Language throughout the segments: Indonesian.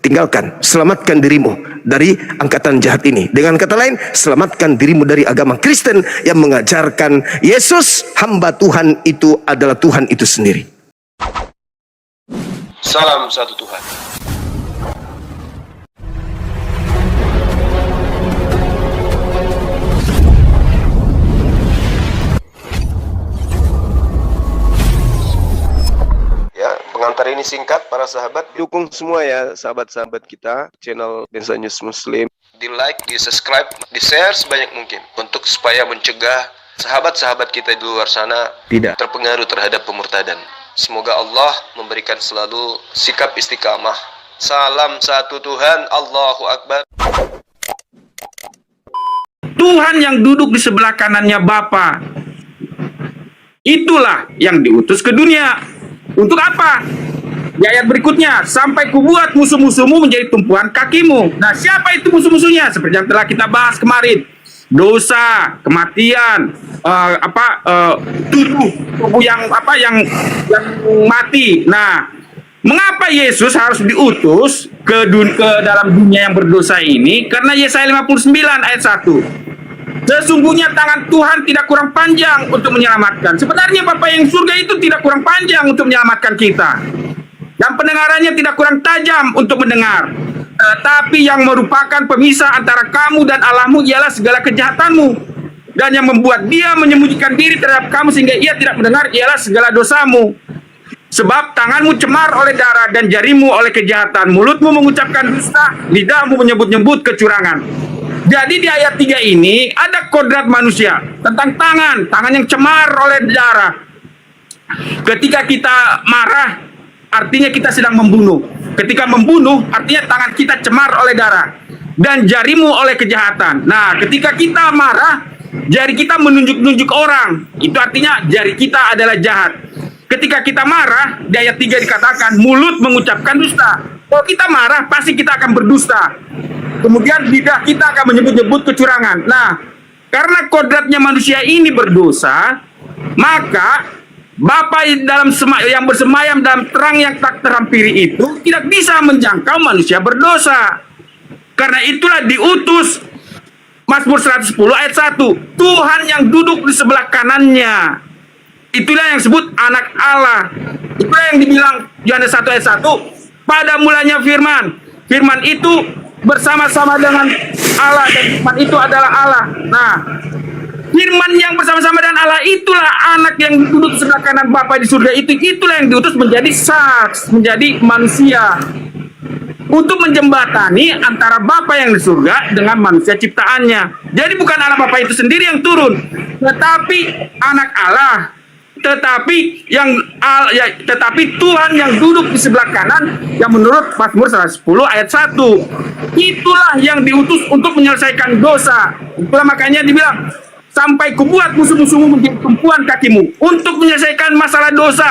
tinggalkan, selamatkan dirimu dari angkatan jahat ini. Dengan kata lain, selamatkan dirimu dari agama Kristen yang mengajarkan Yesus hamba Tuhan itu adalah Tuhan itu sendiri. Salam satu Tuhan. Ya, pengantar ini singkat para sahabat. Dukung semua ya sahabat-sahabat kita channel Bensa News Muslim. Di like, di subscribe, di share sebanyak mungkin untuk supaya mencegah sahabat-sahabat kita di luar sana tidak terpengaruh terhadap pemurtadan. Semoga Allah memberikan selalu sikap istiqamah. Salam satu Tuhan, Allahu Akbar. Tuhan yang duduk di sebelah kanannya Bapa, itulah yang diutus ke dunia. Untuk apa? Di ayat berikutnya, sampai kubuat musuh-musuhmu menjadi tumpuan kakimu. Nah, siapa itu musuh-musuhnya? Seperti yang telah kita bahas kemarin. Dosa, kematian, tubuh yang mati. Nah, mengapa Yesus harus diutus ke dalam dunia yang berdosa ini? Karena Yesaya 59 ayat 1. Sesungguhnya tangan Tuhan tidak kurang panjang untuk menyelamatkan. Sebenarnya Bapa yang surga itu tidak kurang panjang untuk menyelamatkan kita. Dan pendengarannya tidak kurang tajam untuk mendengar. Tapi yang merupakan pemisah antara kamu dan Allahmu ialah segala kejahatanmu. Dan yang membuat dia menyembunyikan diri terhadap kamu sehingga ia tidak mendengar ialah segala dosamu. Sebab tanganmu cemar oleh darah dan jarimu oleh kejahatan. Mulutmu mengucapkan dusta, lidahmu menyebut-nyebut kecurangan. Jadi di ayat 3 ini ada kodrat manusia tentang tangan yang cemar oleh darah. Ketika kita marah, artinya kita sedang membunuh. Ketika membunuh, artinya tangan kita cemar oleh darah. Dan jarimu oleh kejahatan. Nah, ketika kita marah, jari kita menunjuk-nunjuk orang. Itu artinya jari kita adalah jahat. Ketika kita marah, di ayat 3 dikatakan, mulut mengucapkan dusta. Kalau kita marah, pasti kita akan berdusta. Kemudian lidah kita akan menyebut-nyebut kecurangan. Nah, karena kodratnya manusia ini berdosa, maka Bapa yang bersemayam dalam terang yang tak terhampiri itu tidak bisa menjangkau manusia berdosa. Karena itulah diutus Mazmur 110 ayat 1. Tuhan yang duduk di sebelah kanannya. Itulah yang disebut anak Allah. Itulah yang dibilang Yohanes 1 ayat 1. Pada mulanya firman. Firman itu bersama-sama dengan Allah, dan firman itu adalah Allah. Nah, firman yang bersama-sama dengan Allah itulah anak yang duduk di sebelah kanan Bapa di surga itu. Itulah yang diutus menjadi saks, menjadi manusia, untuk menjembatani antara Bapa yang di surga dengan manusia ciptaannya. Jadi bukan anak Bapa itu sendiri yang turun, tetapi anak Allah. Tetapi Tuhan yang duduk di sebelah kanan, yang menurut Mazmur 110 ayat 1, itulah yang diutus untuk menyelesaikan dosa. Itulah makanya dibilang, sampai kubuat musuh-musuhmu menjadi tumpuan kakimu, untuk menyelesaikan masalah dosa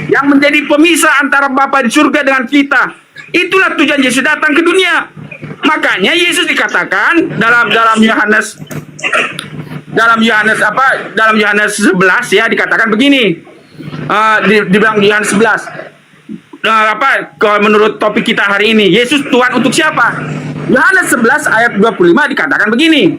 yang menjadi pemisah antara Bapa di surga dengan kita. Itulah tujuan Yesus datang ke dunia. Makanya Yesus dikatakan dalam Yohanes 11 ya, dikatakan begini. Dibilang Yohanes 11. Kalau menurut topik kita hari ini, Yesus Tuhan untuk siapa? Yohanes 11 ayat 25 dikatakan begini.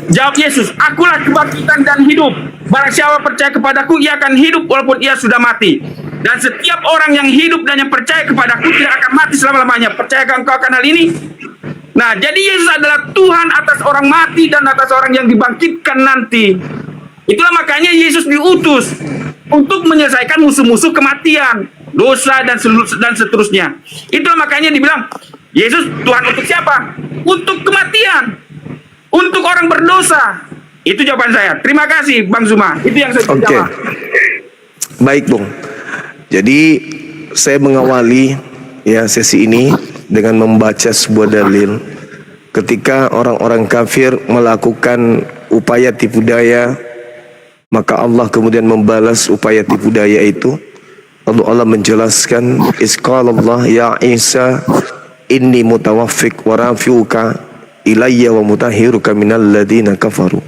Jawab Yesus, akulah kebangkitan dan hidup. Barang siapa percaya kepadaku, ia akan hidup walaupun ia sudah mati. Dan setiap orang yang hidup dan yang percaya kepadaku tidak akan mati selama-lamanya. Percayakah engkau akan hal ini? Nah, jadi Yesus adalah Tuhan atas orang mati dan atas orang yang dibangkitkan nanti. Itulah makanya Yesus diutus untuk menyelesaikan musuh-musuh kematian, dosa, dan seterusnya. Itulah makanya dibilang, Yesus Tuhan untuk siapa? Untuk kematian, untuk orang berdosa. Itu jawaban saya. Terima kasih Bang Zuma. Itu yang saya jawab. Baik Bung. Jadi saya mengawali ya sesi ini dengan membaca sebuah dalil. Ketika orang-orang kafir melakukan upaya tipu daya, maka Allah kemudian membalas upaya tipu daya itu. Lalu Allah menjelaskan, Isqalallah ya Isa inni mutawaffik wa rafi'uka ilayya wa mutahhiruka minal ladina kafaru.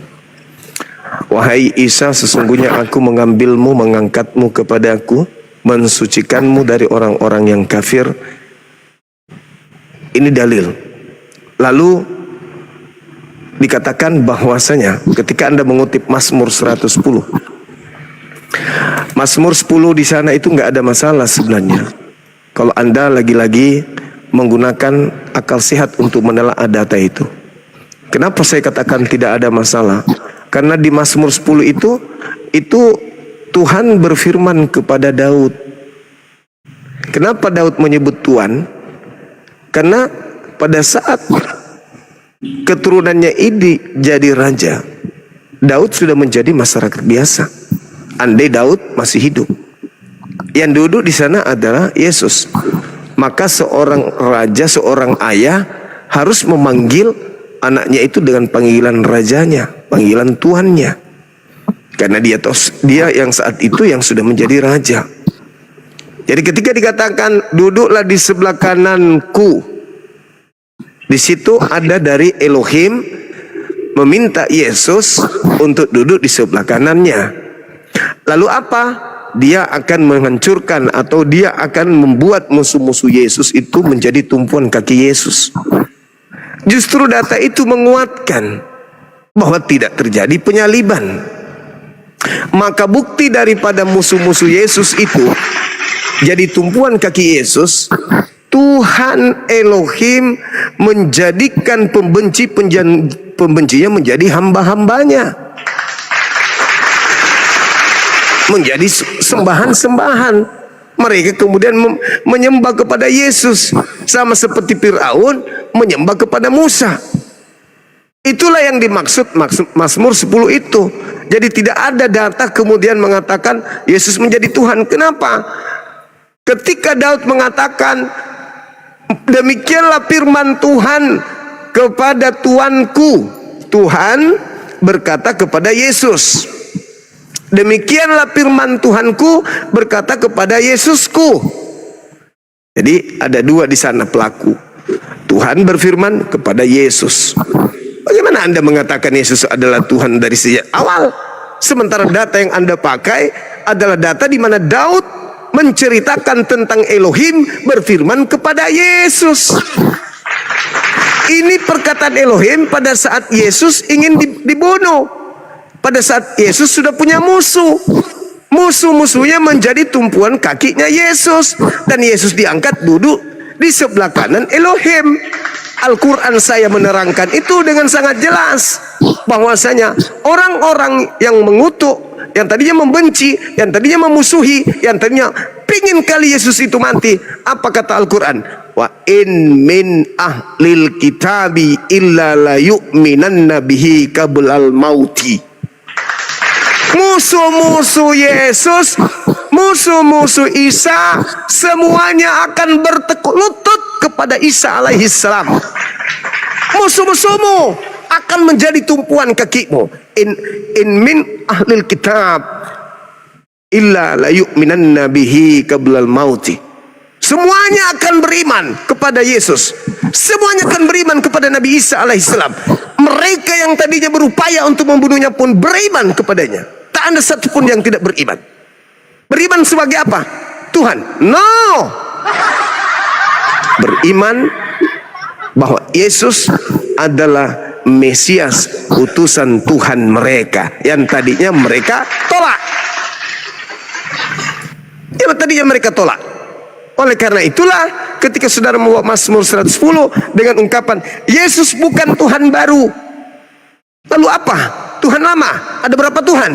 Wahai Isa, sesungguhnya aku mengambilmu, mengangkatmu kepadaku, mensucikanmu dari orang-orang yang kafir, Ini dalil. Lalu dikatakan bahwasanya ketika Anda mengutip Mazmur 110, Mazmur 10 di sana itu nggak ada masalah sebenarnya. Kalau Anda lagi-lagi menggunakan akal sehat untuk menelaah data itu. Kenapa saya katakan tidak ada masalah? Karena di Mazmur 10 itu Tuhan berfirman kepada Daud. Kenapa Daud menyebut Tuhan? Karena pada saat keturunannya ini jadi raja, Daud sudah menjadi masyarakat biasa. Andai Daud masih hidup, yang duduk di sana adalah Yesus. Maka seorang raja, seorang ayah harus memanggil anaknya itu dengan panggilan rajanya, panggilan Tuannya. Karena dia yang saat itu yang sudah menjadi raja. Jadi ketika dikatakan duduklah di sebelah kananku, di situ ada dari Elohim meminta Yesus untuk duduk di sebelah kanannya. Lalu apa? Dia akan menghancurkan atau dia akan membuat musuh-musuh Yesus itu menjadi tumpuan kaki Yesus. Justru data itu menguatkan bahwa tidak terjadi penyaliban. Maka bukti daripada musuh-musuh Yesus itu jadi tumpuan kaki Yesus, Tuhan Elohim menjadikan pembencinya menjadi hamba-hambanya, menjadi sembahan-sembahan. Mereka kemudian menyembah kepada Yesus, sama seperti Firaun menyembah kepada Musa. Itulah yang dimaksud Mazmur 10 itu. Jadi tidak ada data kemudian mengatakan Yesus menjadi Tuhan. Kenapa? Ketika Daud mengatakan, demikianlah firman Tuhan kepada Tuanku. Tuhan berkata kepada Yesus. Demikianlah firman Tuhanku berkata kepada Yesusku. Jadi ada dua di sana pelaku. Tuhan berfirman kepada Yesus. Bagaimana Anda mengatakan Yesus adalah Tuhan dari sejak awal? Sementara data yang Anda pakai adalah data di mana Daud menceritakan tentang Elohim berfirman kepada Yesus. Ini perkataan Elohim pada saat Yesus ingin dibunuh. Pada saat Yesus sudah punya musuh. Musuh-musuhnya menjadi tumpuan kakinya Yesus. Dan Yesus diangkat duduk di sebelah kanan Elohim. Al-Quran saya menerangkan itu dengan sangat jelas. Bahwasanya orang-orang yang mengutuk, yang tadinya membenci, yang tadinya memusuhi, yang tadinya pingin kali Yesus itu mati, apa kata Al-Quran? Wa in min ahlil kitabi illa la yu'minanna bihi qablal mauti. Musuh-musuh Yesus, musuh-musuh Isa, semuanya akan bertekuk lutut kepada Isa alaihissalam. Musuh-musuhmu akan menjadi tumpuan kakimu. In min ahlil kitab illa la yu'minanna bihi qablal mauti. Semuanya akan beriman kepada Yesus. Semuanya akan beriman kepada Nabi Isa alaihissalam. Mereka yang tadinya berupaya untuk membunuhnya pun beriman kepadanya. Tak ada satupun yang tidak beriman. Beriman sebagai apa? Tuhan? No. Beriman bahwa Yesus adalah Mesias, utusan Tuhan mereka, yang tadinya mereka tolak. Yang tadinya mereka tolak. Oleh karena itulah ketika saudara membawa Mazmur 110 dengan ungkapan Yesus bukan Tuhan baru. Lalu apa? Tuhan lama. Ada berapa Tuhan?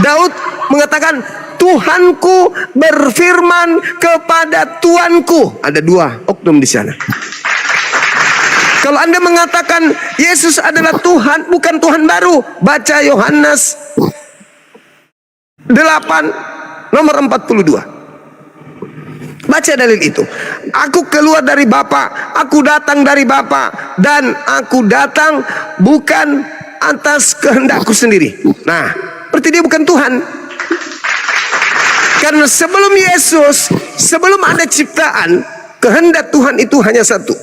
Daud mengatakan Tuhanku berfirman kepada Tuanku. Ada dua oknum di sana. Kalau Anda mengatakan Yesus adalah Tuhan, bukan Tuhan baru, baca Yohanes 8 nomor 42. Baca dalil itu. Aku keluar dari Bapa, aku datang dari Bapa, dan aku datang bukan atas kehendakku sendiri. Nah, berarti dia bukan Tuhan. Karena sebelum Yesus, sebelum ada ciptaan, kehendak Tuhan itu hanya satu.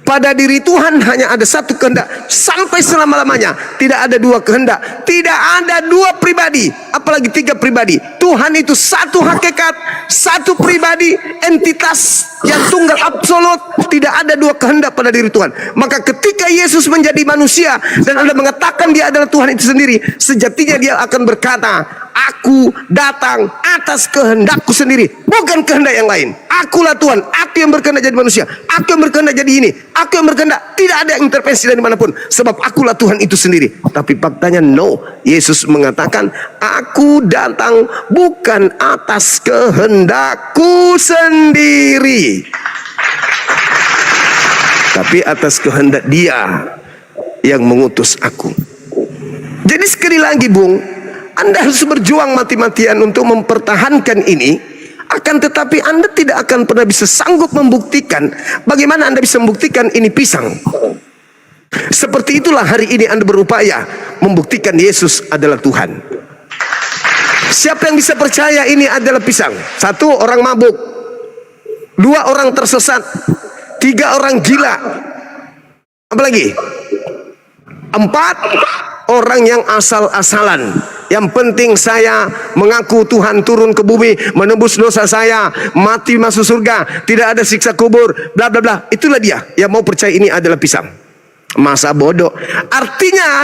Pada diri Tuhan hanya ada satu kehendak sampai selama-lamanya. Tidak ada dua kehendak, tidak ada dua pribadi, apalagi tiga pribadi. Tuhan itu satu hakikat, satu pribadi, entitas yang tunggal absolut, tidak ada dua kehendak pada diri Tuhan. Maka ketika Yesus menjadi manusia dan Anda mengatakan dia adalah Tuhan itu sendiri, sejatinya dia akan berkata, aku datang atas kehendakku sendiri, bukan kehendak yang lain. Akulah Tuhan, aku yang berkehendak jadi manusia, aku yang berkehendak jadi ini, aku yang berkehendak, tidak ada intervensi dari manapun, sebab akulah Tuhan itu sendiri. Tapi faktanya no, Yesus mengatakan, aku datang bukan atas kehendakku sendiri, tapi atas kehendak dia yang mengutus aku. Jadi sekali lagi Bung, Anda harus berjuang mati-matian untuk mempertahankan ini. Akan tetapi Anda tidak akan pernah bisa sanggup membuktikan. Bagaimana Anda bisa membuktikan ini pisang? Seperti itulah hari ini Anda berupaya membuktikan Yesus adalah Tuhan. Siapa yang bisa percaya ini adalah pisang? 1, orang mabuk. 2, orang tersesat. 3, orang gila. Apa lagi? 4, orang yang asal-asalan. Yang penting saya mengaku Tuhan turun ke bumi, menebus dosa saya, mati masuk surga, tidak ada siksa kubur, bla bla bla. Itulah dia yang mau percaya ini adalah pisang. Masa bodoh. Artinya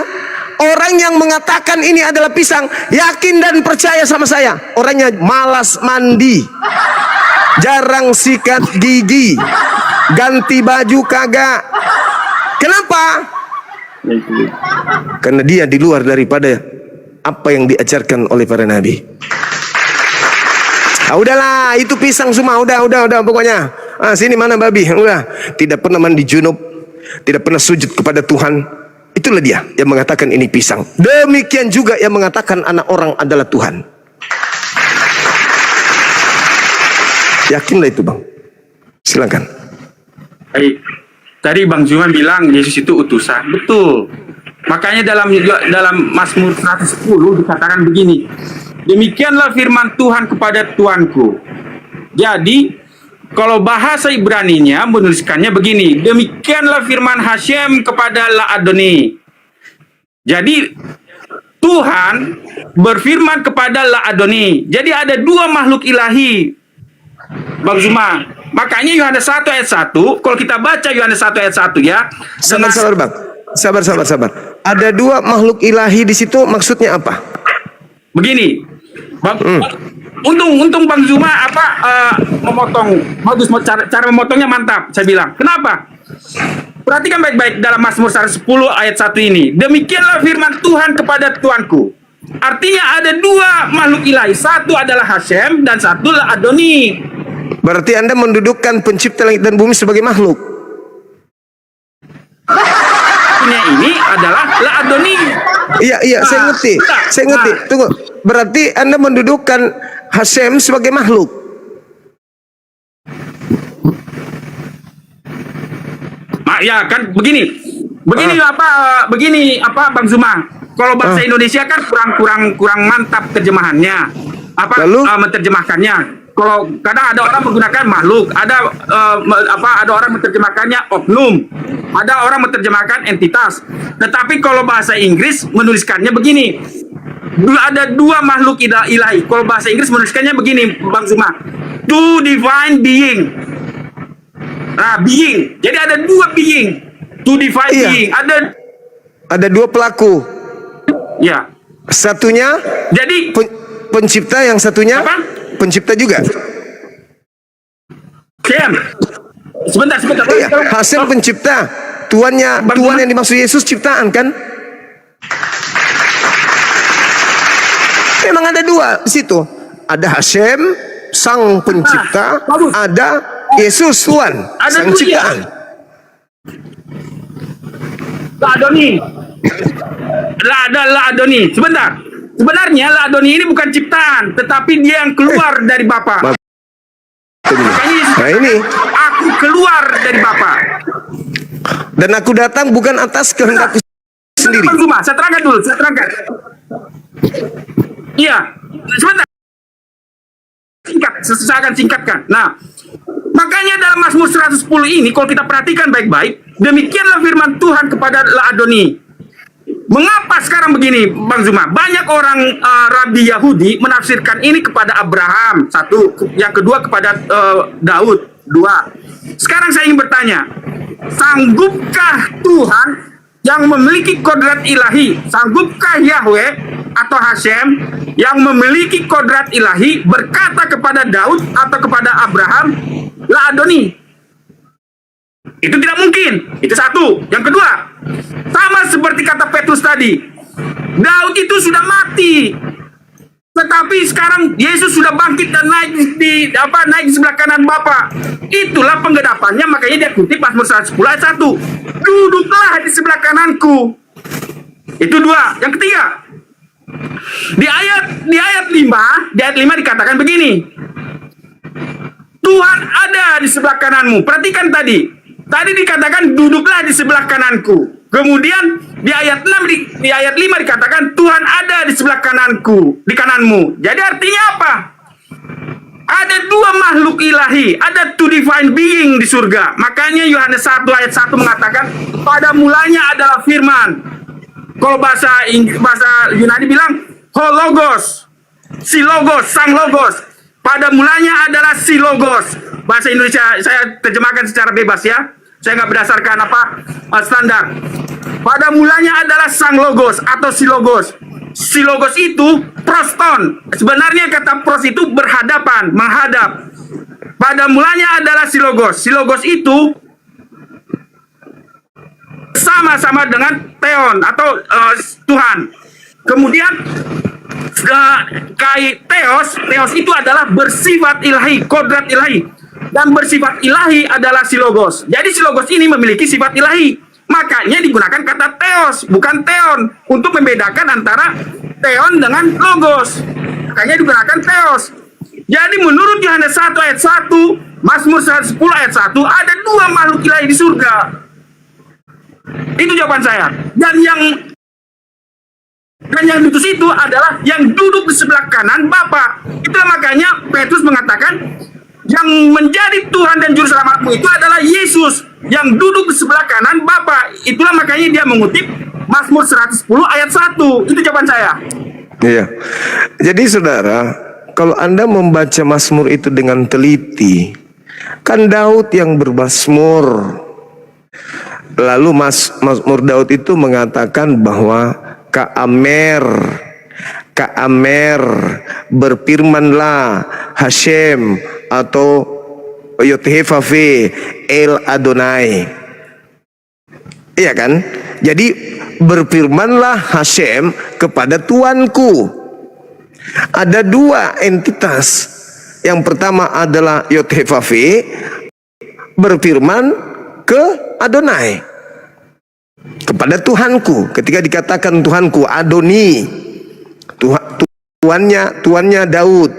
orang yang mengatakan ini adalah pisang yakin dan percaya sama saya. Orangnya malas mandi, jarang sikat gigi, ganti baju kagak. Kenapa? Karena dia di luar daripada apa yang diajarkan oleh para nabi. Udahlah, itu pisang semua, udah pokoknya. Sini mana babi? Udah, tidak pernah mandi junub, tidak pernah sujud kepada Tuhan. Itulah dia yang mengatakan ini pisang. Demikian juga yang mengatakan anak orang adalah Tuhan. Yakinlah itu Bang. Silakan. Baik. Tadi Bang Zuma bilang Yesus itu utusan. Betul. Makanya dalam Mazmur 110 dikatakan begini. Demikianlah firman Tuhan kepada Tuanku. Jadi kalau bahasa Ibraninya menuliskannya begini. Demikianlah firman Hashem kepada La-Adoni. Jadi Tuhan berfirman kepada La-Adoni. Jadi ada 2 makhluk ilahi, Bang Zuma. Makanya Yohanes 1 ayat 1, kalau kita baca Yohanes 1 ayat 1 ya. Sabar Bang. Sabar. Ada 2 makhluk ilahi di situ, maksudnya apa? Begini, untung Bang Zuma memotong, bagus, cara memotongnya mantap, saya bilang. Kenapa? Perhatikan baik-baik dalam Mazmur 110 ayat 1 ini. Demikianlah firman Tuhan kepada Tuanku. Artinya ada 2 makhluk ilahi, satu adalah Hashem dan satu adalah Adoni. Berarti Anda mendudukkan pencipta langit dan bumi sebagai makhluk. Ini adalah La-Adoni. Iya, saya ngerti. Tunggu. Berarti Anda mendudukkan Hashem sebagai makhluk. Ya kan begini Bang Zuma. Kalau bahasa Indonesia kan kurang mantap terjemahannya. Menerjemahkannya. Kalau kadang ada orang menggunakan makhluk, ada orang menerjemahkannya oknum, ada orang menerjemahkan entitas. Tetapi kalau bahasa Inggris menuliskannya begini, ada 2 makhluk ilahi. Kalau bahasa Inggris menuliskannya begini, Bang Zuma, 2 divine being. Nah, being. Jadi ada 2 being, 2 divine being. Ada 2 pelaku. Ya. Satunya jadi pencipta, yang satunya apa? Pencipta juga. Sebentar. Iya, Hashem pencipta. Tuhan yang dimaksud Yesus ciptaan kan? Memang ada 2 di situ. Ada Hashem sang pencipta, ada Yesus Tuhan sang ciptaan. La-Adoni. Sebentar. Sebenarnya La-Adoni ini bukan ciptaan, tetapi dia yang keluar dari Bapa. Nah ini, aku keluar dari Bapa. Dan aku datang bukan atas kehendakku sendiri. Cuma, saya terangkan dulu. Iya, sebentar. Saya akan singkatkan. Nah, makanya dalam Mazmur 110 ini, kalau kita perhatikan baik-baik, demikianlah firman Tuhan kepada La-Adoni. Mengapa sekarang begini, Bang Zuma? Banyak orang Rabi Yahudi menafsirkan ini kepada Abraham, 1, yang kedua kepada Daud, 2. Sekarang saya ingin bertanya, sanggupkah Tuhan yang memiliki kodrat ilahi, sanggupkah Yahweh atau Hashem yang memiliki kodrat ilahi berkata kepada Daud atau kepada Abraham, La Adoni? Itu tidak mungkin. Itu satu. Yang kedua, sama seperti kata Petrus tadi, Daud itu sudah mati, tetapi sekarang Yesus sudah bangkit dan naik di sebelah kanan Bapa. Itulah penggenapannya, makanya dia kutip Mazmur 110 ayat 1. Duduklah di sebelah kananku. Itu dua. Yang ketiga, di ayat 5 dikatakan begini. Tuhan ada di sebelah kananmu. Perhatikan tadi. Tadi dikatakan duduklah di sebelah kananku. Kemudian di ayat 5 dikatakan Tuhan ada di sebelah kananku, di kananmu. Jadi artinya apa? Ada dua makhluk ilahi, ada two divine being di surga. Makanya Yohanes 1 ayat 1 mengatakan pada mulanya adalah firman. Kalau bahasa Yunani bilang hologos, si logos, sang logos. Pada mulanya adalah si logos. Bahasa Indonesia saya terjemahkan secara bebas ya. Saya nggak berdasarkan standar. Pada mulanya adalah sang logos atau si logos. Si logos itu proston. Sebenarnya kata pros itu berhadapan, menghadap. Pada mulanya adalah si logos. Si logos itu sama-sama dengan Theon atau Tuhan. Kemudian Theos itu adalah bersifat ilahi, kodrat ilahi. Dan bersifat ilahi adalah si logos. Jadi si logos ini memiliki sifat ilahi. Makanya digunakan kata Theos, bukan Theon, untuk membedakan antara Theon dengan logos. Makanya digunakan Theos. Jadi menurut Yohanes 1 ayat 1, Mazmur 110 ayat 1, ada dua makhluk ilahi di surga. Itu jawaban saya. Dan yang diutus itu adalah yang duduk di sebelah kanan Bapa. Itulah makanya Petrus mengatakan yang menjadi Tuhan dan Juru Selamatmu itu adalah Yesus yang duduk di sebelah kanan Bapa. Itulah makanya dia mengutip Mazmur 110 ayat 1. Itu jawaban saya. Iya. Jadi saudara, kalau Anda membaca Mazmur itu dengan teliti, kan Daud yang bermazmur. Lalu Mazmur Daud itu mengatakan bahwa Ka'amer, berfirmanlah Hashem atau Yothevave El Adonai. Iya kan? Jadi berfirmanlah Hashem kepada Tuanku. Ada dua entitas. Yang pertama adalah Yothevave berfirman ke Adonai, kepada Tuhanku. Ketika dikatakan Tuhanku, Adoni, tuannya Daud.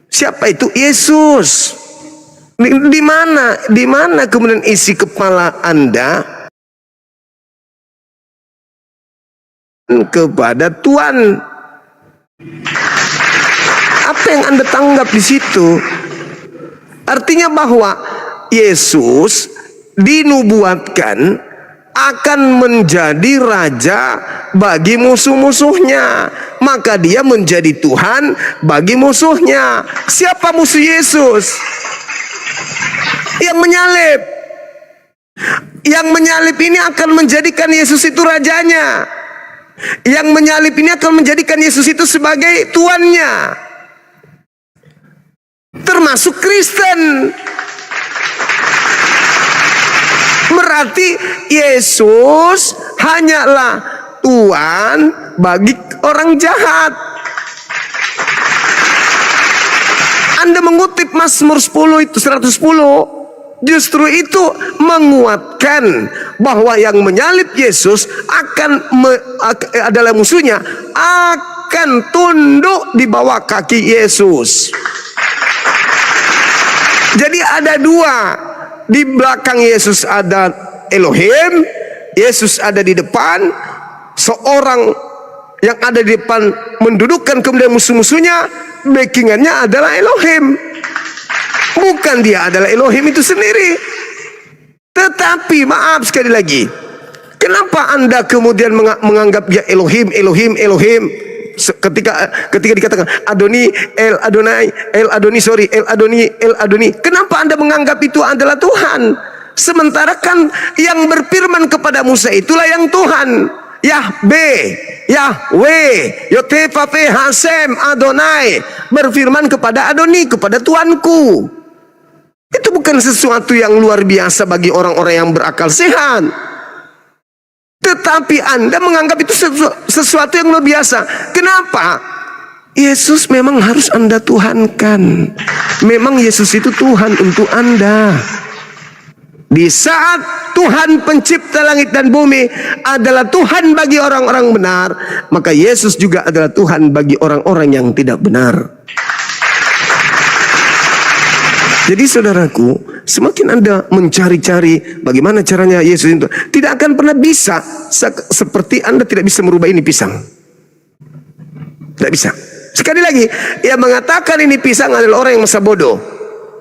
Siapa itu? Yesus. Di mana kemudian isi kepala Anda kepada Tuhan? Apa yang Anda tanggap di situ? Artinya bahwa Yesus dinubuatkan akan menjadi raja bagi musuh-musuhnya, maka dia menjadi Tuhan bagi musuhnya. Siapa musuh Yesus? Yang menyalib. Yang menyalib ini akan menjadikan Yesus itu rajanya. Yang menyalib ini akan menjadikan Yesus itu sebagai tuannya, termasuk Kristen. Berarti Yesus hanyalah Tuhan bagi orang jahat. Anda mengutip Mazmur 110 justru itu menguatkan bahwa yang menyalib Yesus adalah musuhnya, akan tunduk di bawah kaki Yesus. Jadi ada dua. Di belakang Yesus ada Elohim, Yesus ada di depan. Seorang yang ada di depan mendudukkan kemudian musuh-musuhnya, backingannya adalah Elohim. Bukan dia adalah Elohim itu sendiri. Tetapi maaf sekali lagi, kenapa Anda kemudian menganggap dia Elohim? Ketika dikatakan Adoni, El Adonai, El Adoni, sorry, El Adoni, El Adoni. Kenapa Anda menganggap itu adalah Tuhan? Sementara kan yang berfirman kepada Musa itulah yang Tuhan. Yahweh, Yahweh, Yotefafe Hasem Adonai berfirman kepada Adoni, kepada Tuanku. Itu bukan sesuatu yang luar biasa bagi orang-orang yang berakal sehat. Tetapi Anda menganggap itu sesuatu yang luar biasa. Kenapa? Yesus memang harus Anda tuhankan. Memang Yesus itu Tuhan untuk Anda. Di saat Tuhan pencipta langit dan bumi adalah Tuhan bagi orang-orang benar, maka Yesus juga adalah Tuhan bagi orang-orang yang tidak benar. Jadi saudaraku, semakin Anda mencari-cari bagaimana caranya Yesus itu, tidak akan pernah bisa seperti Anda tidak bisa merubah ini pisang. Tidak bisa. Sekali lagi, yang mengatakan ini pisang adalah orang yang masa bodoh.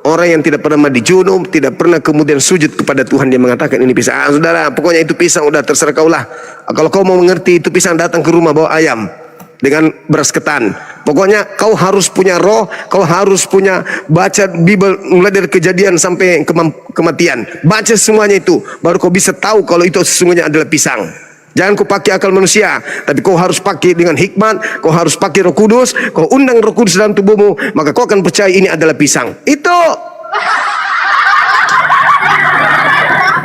Orang yang tidak pernah mandi junub, tidak pernah kemudian sujud kepada Tuhan, dia mengatakan ini pisang. Saudara, pokoknya itu pisang, udah terserah kaulah. Kalau kau mau mengerti itu pisang, datang ke rumah bawa ayam dengan beras ketan. Pokoknya kau harus punya roh, kau harus punya baca Bible mulai dari kejadian sampai kematian. Baca semuanya itu, baru kau bisa tahu kalau itu sesungguhnya adalah pisang. Jangan kau pakai akal manusia, tapi kau harus pakai dengan hikmat, kau harus pakai Roh Kudus, kau undang Roh Kudus dalam tubuhmu, maka kau akan percaya ini adalah pisang. Itu.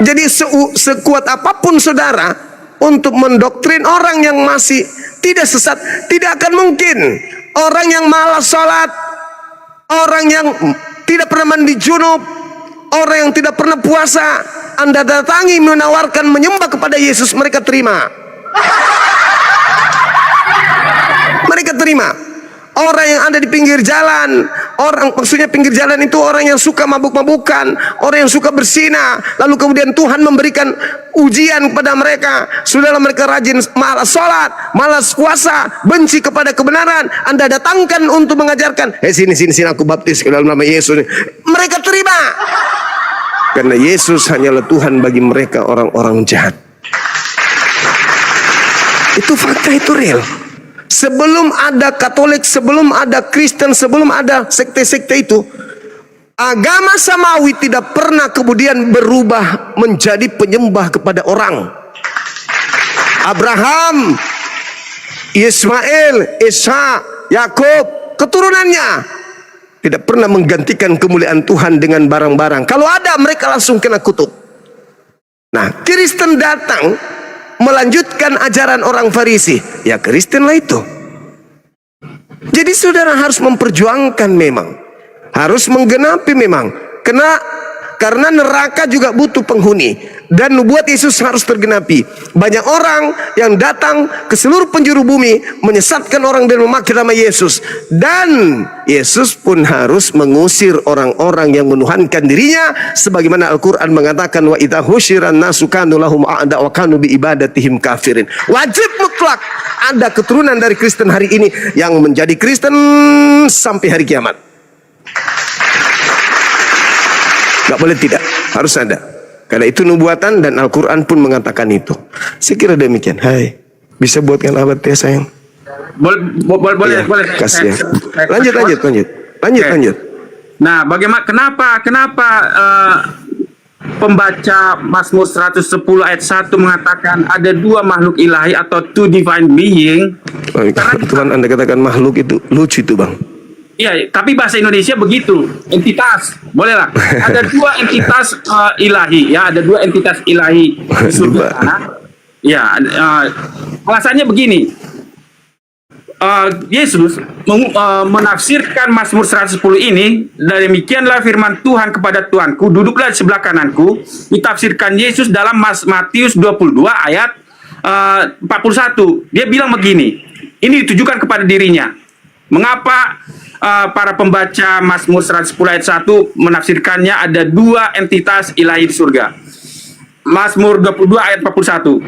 Jadi sekuat apapun saudara untuk mendoktrin orang yang masih tidak sesat, tidak akan mungkin. Orang yang malas sholat, orang yang tidak pernah mandi junub, orang yang tidak pernah puasa, Anda datangi menawarkan menyembah kepada Yesus, mereka terima. Mereka terima. Orang yang ada di pinggir jalan, maksudnya pinggir jalan itu orang yang suka mabuk-mabukan, orang yang suka berzina, lalu kemudian Tuhan memberikan ujian kepada mereka. Sudahlah mereka rajin malas sholat, malas puasa, benci kepada kebenaran, Anda datangkan untuk mengajarkan, sini aku baptis ke dalam nama Yesus. Mereka terima. Karena Yesus hanyalah Tuhan bagi mereka orang-orang jahat. Itu fakta, itu real. Sebelum ada Katolik, sebelum ada Kristen, sebelum ada sekte-sekte itu, agama samawi tidak pernah kemudian berubah menjadi penyembah kepada orang. Abraham, Ismail, Ishak, Yakub, keturunannya tidak pernah menggantikan kemuliaan Tuhan dengan barang-barang. Kalau ada, mereka langsung kena kutuk. Nah, Kristen datang melanjutkan ajaran orang Farisi, ya Kristen lah itu. Jadi saudara harus memperjuangkan, memang harus menggenapi, memang karena neraka juga butuh penghuni, dan nubuat Yesus harus tergenapi. Banyak orang yang datang ke seluruh penjuru bumi menyesatkan orang dan memakai nama Yesus, dan Yesus pun harus mengusir orang-orang yang menuhankan dirinya, sebagaimana Al-Quran mengatakan, wa idza husyiran nasu kanu lahum a'da wa kanu bi ibadatihim kafirin. Wajib mutlak ada keturunan dari Kristen hari ini yang menjadi Kristen sampai hari kiamat. Gak boleh tidak, harus ada. Karena itu nubuatan, dan Al-Quran pun mengatakan itu. Saya kira demikian. Hai, bisa buatkan abad ya sayang? Boleh. Kasih ya. Lanjut. Nah, bagaimana? Kenapa pembaca Mazmur 110 ayat 1 mengatakan ada dua makhluk ilahi atau two divine being? Kebetulan Anda katakan makhluk, itu lucu itu, Bang. Iya, tapi bahasa Indonesia begitu, entitas, bolehlah. Ada dua entitas ilahi, ya, ada dua entitas ilahi di surga. Ya, alasannya begini. Yesus menafsirkan Mazmur 110 ini, demikianlah firman Tuhan kepada Tuanku, duduklah di sebelah kananku. Ditafsirkan Yesus dalam Matius 22 ayat 41. Dia bilang begini, ini ditujukan kepada dirinya. Mengapa para pembaca Mazmur 110 ayat 1 menafsirkannya ada dua entitas ilahi di surga? Mazmur 22 ayat 41.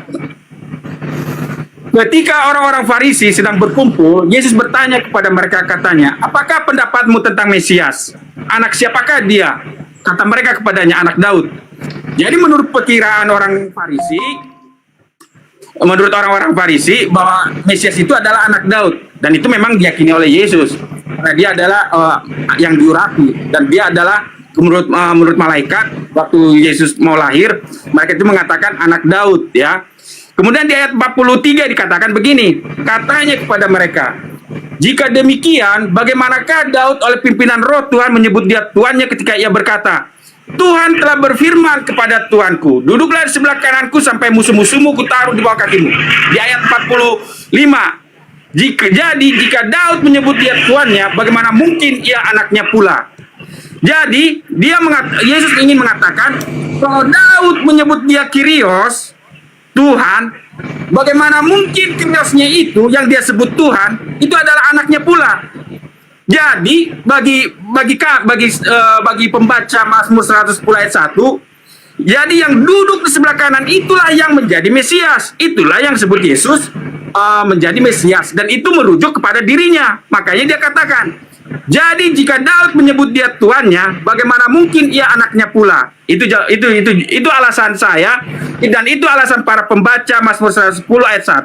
Ketika orang-orang Farisi sedang berkumpul, Yesus bertanya kepada mereka, katanya, apakah pendapatmu tentang Mesias? Anak siapakah dia? Kata mereka kepadanya, anak Daud. Jadi menurut perkiraan orang Farisi, menurut orang-orang Farisi bahwa Mesias itu adalah anak Daud, dan itu memang diyakini oleh Yesus karena dia adalah yang diurapi, dan dia adalah menurut malaikat waktu Yesus mau lahir, mereka itu mengatakan anak Daud ya. Kemudian di ayat 43 dikatakan begini, katanya kepada mereka, jika demikian, bagaimanakah Daud oleh pimpinan roh Tuhan menyebut dia tuannya ketika ia berkata, Tuhan telah berfirman kepada Tuanku, duduklah di sebelah kananku sampai musuh-musuhmu kutaruh di bawah kakimu. Di ayat 45, jika Daud menyebut dia tuannya, bagaimana mungkin ia anaknya pula? Jadi Yesus ingin mengatakan, kalau Daud menyebut dia Kyrios, Tuhan, bagaimana mungkin Kyriosnya itu yang dia sebut Tuhan itu adalah anaknya pula. Jadi bagi pembaca Mazmur 110 ayat 1, jadi yang duduk di sebelah kanan itulah yang menjadi Mesias, itulah yang disebut Yesus menjadi Mesias, dan itu merujuk kepada dirinya. Makanya dia katakan, jadi jika Daud menyebut dia tuannya, bagaimana mungkin ia anaknya pula? Itu alasan saya, dan itu alasan para pembaca Mazmur 110 ayat 1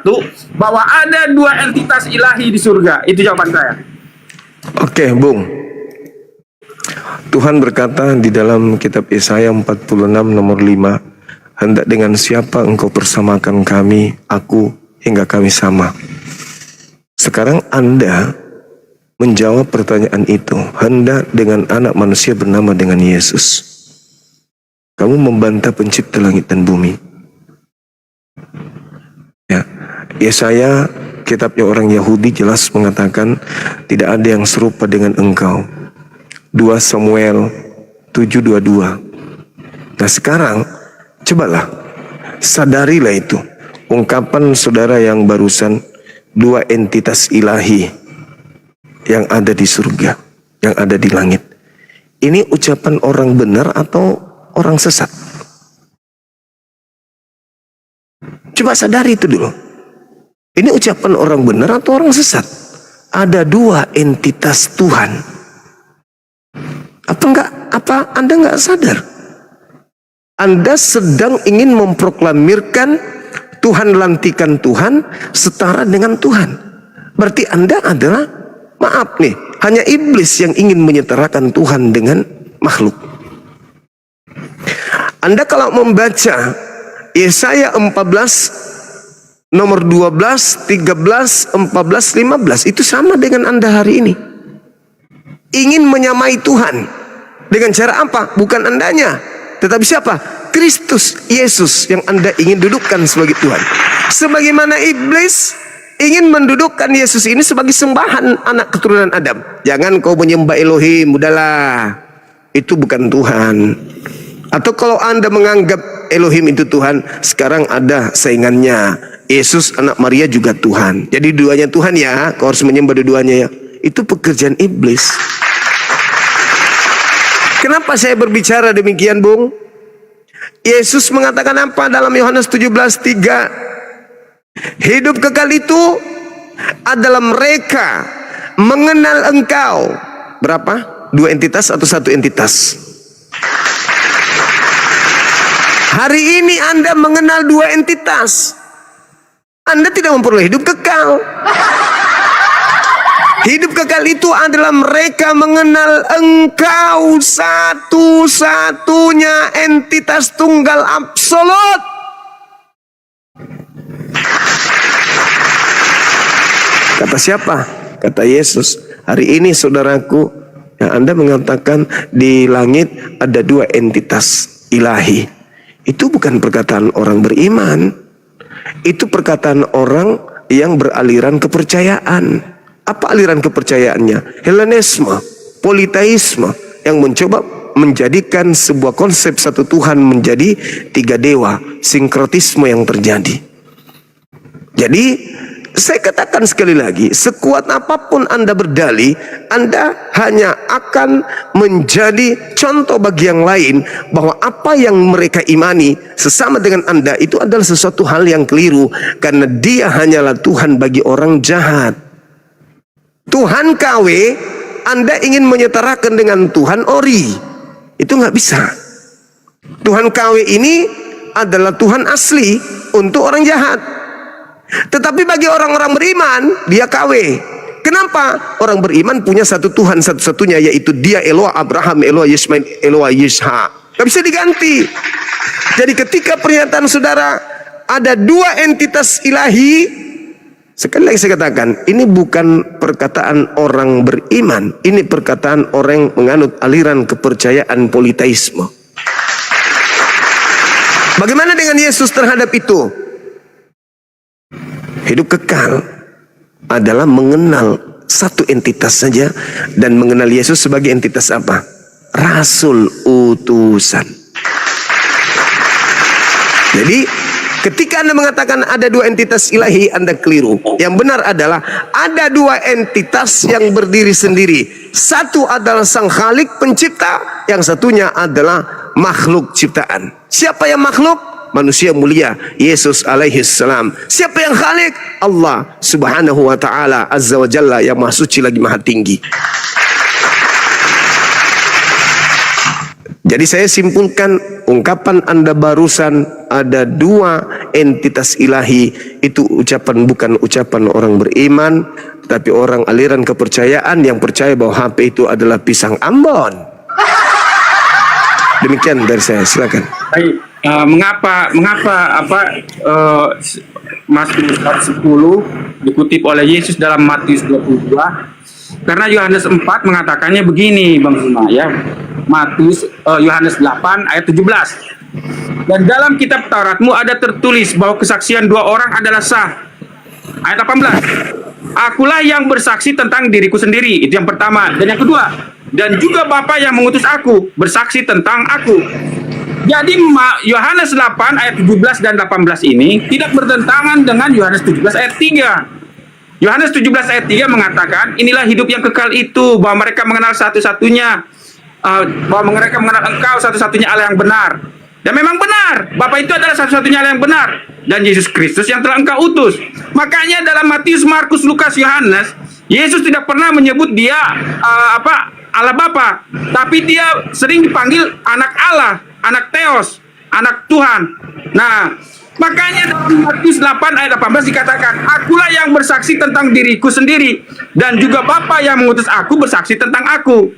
bahwa ada dua entitas ilahi di surga. Itu jawaban saya. Oke, Bung. Tuhan berkata di dalam kitab Yesaya 46 nomor 5, hendak dengan siapa engkau persamakan kami, aku hingga kami sama. Sekarang Anda menjawab pertanyaan itu, hendak dengan anak manusia bernama dengan Yesus. Kamu membantah pencipta langit dan bumi. Ya, Yesaya, kitabnya orang Yahudi, jelas mengatakan tidak ada yang serupa dengan engkau. 2 Samuel 7:22. Nah sekarang cobalah sadarilah itu ungkapan saudara yang barusan, dua entitas ilahi yang ada di surga, yang ada di langit. Ini ucapan orang benar atau orang sesat? Coba sadari itu dulu. Ini ucapan orang benar atau orang sesat? Ada dua entitas Tuhan. Apa Anda nggak sadar? Anda sedang ingin memproklamirkan Tuhan lantikan Tuhan setara dengan Tuhan. Berarti Anda adalah, maaf nih, hanya iblis yang ingin menyetarakan Tuhan dengan makhluk. Anda kalau membaca Yesaya 14 nomor 12, 13, 14, 15 itu sama dengan Anda hari ini. Ingin menyamai Tuhan dengan cara apa? Bukan Andanya, tetapi siapa? Kristus Yesus yang Anda ingin dudukkan sebagai Tuhan. Sebagaimana iblis ingin mendudukkan Yesus ini sebagai sembahan anak keturunan Adam. Jangan kau menyembah Elohim, udahlah, itu bukan Tuhan. Atau kalau Anda menganggap Elohim itu Tuhan, sekarang ada saingannya, Yesus anak Maria juga Tuhan. Jadi duanya Tuhan ya, kau harus menyembah dua-duanya ya. Itu pekerjaan iblis. Kenapa saya berbicara demikian, Bung? Yesus mengatakan apa dalam Yohanes 17:3? Hidup kekal itu adalah mereka mengenal engkau. Berapa? Dua entitas atau satu entitas? Hari ini Anda mengenal dua entitas. Anda tidak memperoleh hidup kekal. Hidup kekal itu adalah mereka mengenal engkau, satu-satunya entitas tunggal absolut. Kata siapa? Kata Yesus. Hari ini saudaraku, yang Anda mengatakan di langit ada dua entitas ilahi. Itu bukan perkataan orang beriman. Itu perkataan orang yang beraliran kepercayaan. Apa aliran kepercayaannya? Helenisme, politeisme, yang mencoba menjadikan sebuah konsep satu Tuhan menjadi tiga dewa, sinkretisme yang terjadi. Jadi saya katakan sekali lagi, sekuat apapun Anda berdalih, Anda hanya akan menjadi contoh bagi yang lain bahwa apa yang mereka imani sesama dengan Anda itu adalah sesuatu hal yang keliru, karena dia hanyalah Tuhan bagi orang jahat. Tuhan KW, Anda ingin menyetarakan dengan Tuhan Ori, itu nggak bisa. Tuhan KW ini adalah Tuhan asli untuk orang jahat. Tetapi bagi orang-orang beriman, dia KW. Kenapa? Orang beriman punya satu Tuhan satu-satunya, yaitu dia Eloah Abraham, Eloah Yismail, Eloah Yishak. Gak bisa diganti. Jadi ketika pernyataan saudara ada dua entitas ilahi, sekali lagi saya katakan, ini bukan perkataan orang beriman, ini perkataan orang yang menganut aliran kepercayaan politeisme. Bagaimana dengan Yesus terhadap itu? Hidup kekal adalah mengenal satu entitas saja, dan mengenal Yesus sebagai entitas apa? Rasul utusan. Jadi ketika Anda mengatakan ada dua entitas ilahi, Anda keliru. Yang benar adalah ada dua entitas yang berdiri sendiri. Satu adalah Sang Khalik pencipta, yang satunya adalah makhluk ciptaan. Siapa yang makhluk? Manusia mulia Yesus alaihi salam. Siapa yang Khalik? Allah subhanahu wa ta'ala azza wa jalla, yang maha suci lagi maha tinggi. Jadi saya simpulkan, ungkapan Anda barusan ada dua entitas ilahi, itu ucapan bukan ucapan orang beriman, tapi orang aliran kepercayaan yang percaya bahwa HP itu adalah pisang Ambon. Demikian dari saya, silakan. Baik, mengapa Mazmur 10 dikutip oleh Yesus dalam Matius 22? Karena Yohanes 4 mengatakannya begini, Bang Zuma, ya. Yohanes 8 ayat 17. Dan dalam kitab Tauratmu ada tertulis bahwa kesaksian dua orang adalah sah. Ayat 18. Akulah yang bersaksi tentang diriku sendiri. Itu yang pertama. Dan yang kedua, dan juga Bapa yang mengutus aku bersaksi tentang aku. Jadi Yohanes 8 ayat 17 dan 18 ini tidak bertentangan dengan Yohanes 17 ayat 3. Yohanes 17 ayat 3 mengatakan, inilah hidup yang kekal itu, bahwa mereka mengenal satu-satunya, bahwa mereka mengenal Engkau satu-satunya Allah yang benar. Dan memang benar, Bapa itu adalah satu-satunya Allah yang benar, dan Yesus Kristus yang telah Engkau utus. Makanya dalam Matius, Markus, Lukas, Yohanes, Yesus tidak pernah menyebut dia Allah Bapa, tapi dia sering dipanggil anak Allah, anak Theos, anak Tuhan. Nah, makanya dalam Matius 8 ayat 18 dikatakan, akulah yang bersaksi tentang diriku sendiri, dan juga Bapa yang mengutus aku bersaksi tentang aku.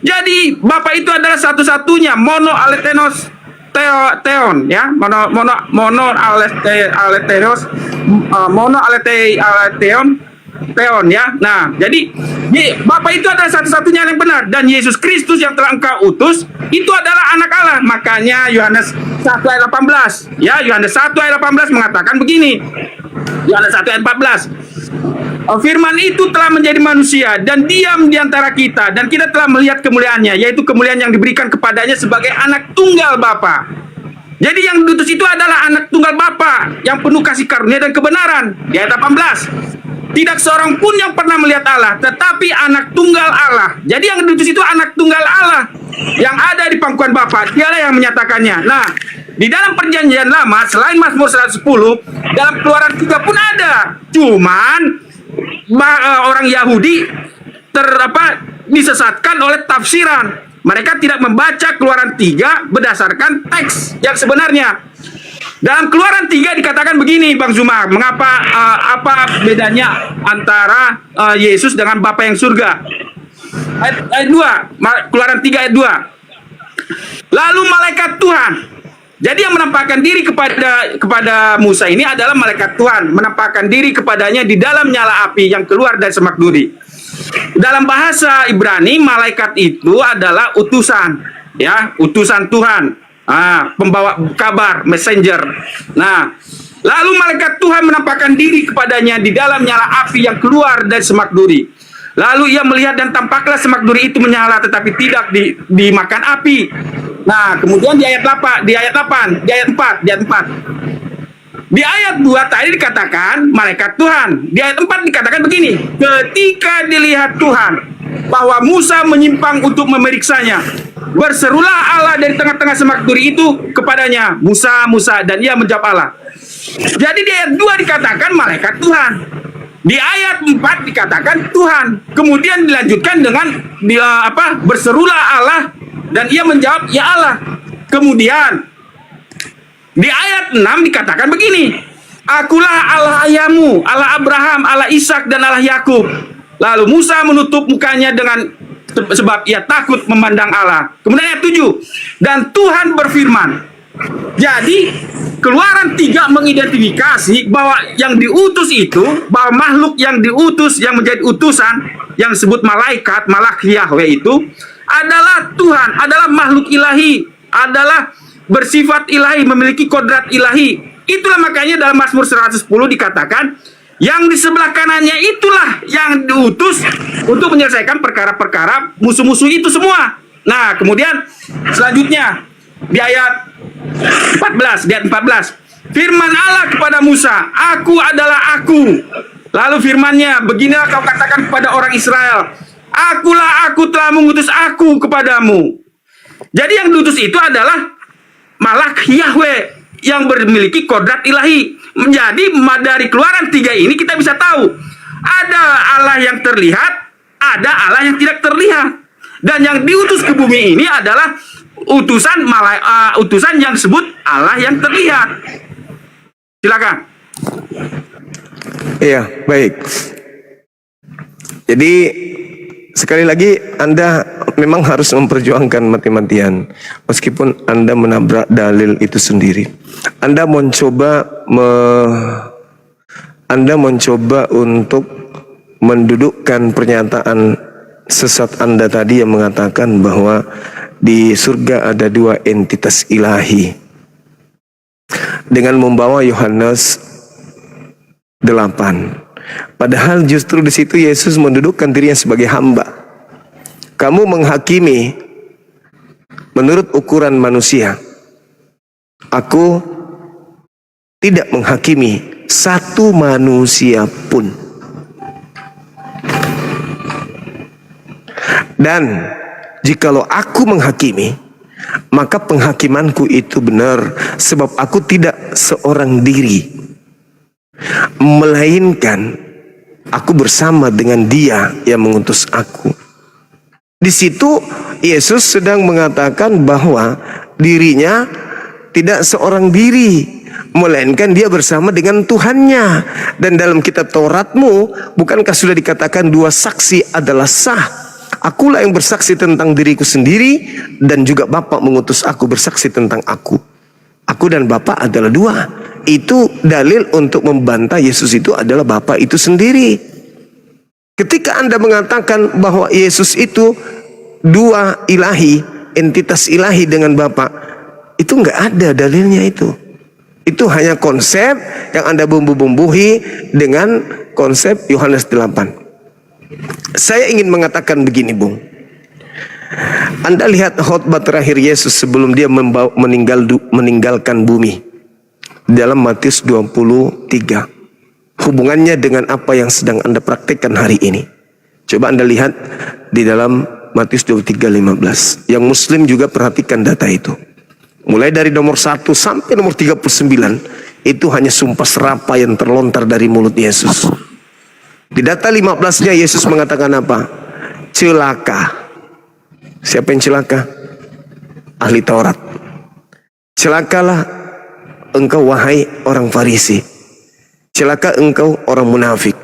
Jadi Bapa itu adalah satu-satunya, mono alethenos theon, ya, mono alethenos, mono theon, ya. Nah, jadi Bapa itu adalah satu-satunya yang benar, dan Yesus Kristus yang telah Engkau utus itu adalah anak Allah. Makanya Yohanes 1 ayat 18, ya, Yohanes 1 ayat 18 mengatakan begini. Yohanes 1 ayat 14. Firman itu telah menjadi manusia dan diam di antara kita, dan kita telah melihat kemuliaannya, yaitu kemuliaan yang diberikan kepadanya sebagai anak tunggal Bapa. Jadi yang diutus itu adalah anak tunggal Bapa yang penuh kasih karunia dan kebenaran. Di ayat 18. Tidak seorang pun yang pernah melihat Allah, tetapi anak tunggal Allah. Jadi yang diutus itu anak tunggal Allah yang ada di pangkuan Bapa. Dialah yang menyatakannya. Nah, di dalam perjanjian lama, selain Mazmur 110, dalam Keluaran 3 pun ada. Cuman orang Yahudi disesatkan oleh tafsiran. Mereka tidak membaca Keluaran 3 berdasarkan teks yang sebenarnya. Dalam Keluaran 3 dikatakan begini, Bang Zuma, mengapa apa bedanya antara Yesus dengan Bapa yang surga? Ayat 2, Keluaran 3 ayat 2. Lalu malaikat Tuhan. Jadi yang menampakkan diri kepada Musa ini adalah malaikat Tuhan, menampakkan diri kepadanya di dalam nyala api yang keluar dari semak duri. Dalam bahasa Ibrani, malaikat itu adalah utusan, ya, utusan Tuhan, pembawa kabar, messenger. Nah, lalu malaikat Tuhan menampakkan diri kepadanya di dalam nyala api yang keluar dari semak duri. Lalu ia melihat dan tampaklah semak duri itu menyala tetapi tidak dimakan api. Nah, kemudian di ayat 4, di ayat 4. Di ayat 2 tadi dikatakan malaikat Tuhan. Di ayat 4 dikatakan begini, ketika dilihat Tuhan bahwa Musa menyimpang untuk memeriksanya, berserulah Allah dari tengah-tengah semak duri itu kepadanya, Musa, Musa, dan ia menjawab Allah. Jadi di ayat 2 dikatakan malaikat Tuhan. Di ayat 4 dikatakan Tuhan. Kemudian dilanjutkan dengan berserulah Allah dan ia menjawab ya Allah. Kemudian di ayat 6 dikatakan begini, Akulah Allah ayahmu, Allah Abraham, Allah Ishak dan Allah Yakub. Lalu Musa menutup mukanya dengan sebab ia takut memandang Allah. Kemudian ayat 7. Dan Tuhan berfirman. Jadi Keluaran 3 mengidentifikasi bahwa yang diutus itu, bahwa makhluk yang diutus, yang menjadi utusan, yang disebut malaikat, malak Yahweh itu adalah Tuhan, adalah makhluk ilahi, adalah bersifat ilahi, memiliki kodrat ilahi. Itulah makanya dalam Mazmur 110 dikatakan, yang di sebelah kanannya itulah yang diutus untuk menyelesaikan perkara-perkara musuh-musuh itu semua. Nah, kemudian selanjutnya di ayat 14, di ayat 14. Firman Allah kepada Musa, Aku adalah Aku. Lalu firmannya, beginilah kau katakan kepada orang Israel, Akulah Aku telah mengutus Aku kepadamu. Jadi yang diutus itu adalah malak Yahweh yang memiliki kodrat ilahi. Jadi dari Keluaran 3 ini kita bisa tahu ada Allah yang terlihat, ada Allah yang tidak terlihat. Dan yang diutus ke bumi ini adalah utusan yang disebut Allah yang terlihat. Silakan. Iya, baik. Jadi sekali lagi Anda memang harus memperjuangkan mati-matian meskipun Anda menabrak dalil itu sendiri. Anda mencoba untuk mendudukkan pernyataan sesat Anda tadi yang mengatakan bahwa di surga ada 2 entitas ilahi dengan membawa Yohanes 8. Padahal justru di situ Yesus mendudukkan dirinya sebagai hamba. Kamu menghakimi menurut ukuran manusia. Aku tidak menghakimi satu manusia pun. Dan jikalau aku menghakimi, maka penghakimanku itu benar, sebab aku tidak seorang diri, melainkan aku bersama dengan Dia yang mengutus aku. Di situ Yesus sedang mengatakan bahwa dirinya tidak seorang diri, melainkan dia bersama dengan Tuhannya. Dan dalam kitab Tauratmu, bukankah sudah dikatakan 2 saksi adalah sah? Akulah yang bersaksi tentang diriku sendiri, dan juga Bapa mengutus aku bersaksi tentang aku. Aku dan Bapa adalah 2. Itu dalil untuk membantah Yesus itu adalah Bapa itu sendiri. Ketika Anda mengatakan bahwa Yesus itu 2 ilahi, entitas ilahi dengan Bapa, itu nggak ada dalilnya itu. Itu hanya konsep yang Anda bumbu-bumbuhi dengan konsep Yohanes 8. Saya ingin mengatakan begini, Bung. Anda lihat khotbah terakhir Yesus sebelum dia meninggalkan bumi dalam Matius 23. Hubungannya dengan apa yang sedang Anda praktekkan hari ini. Coba Anda lihat di dalam Matius 23:15. Yang Muslim juga perhatikan data itu. Mulai dari nomor 1 sampai nomor 39, itu hanya sumpah serapah yang terlontar dari mulut Yesus. Di data 15-nya Yesus mengatakan apa? Celaka. Siapa yang celaka? Ahli Taurat. Celakalah engkau wahai orang Farisi. Celaka engkau orang munafik.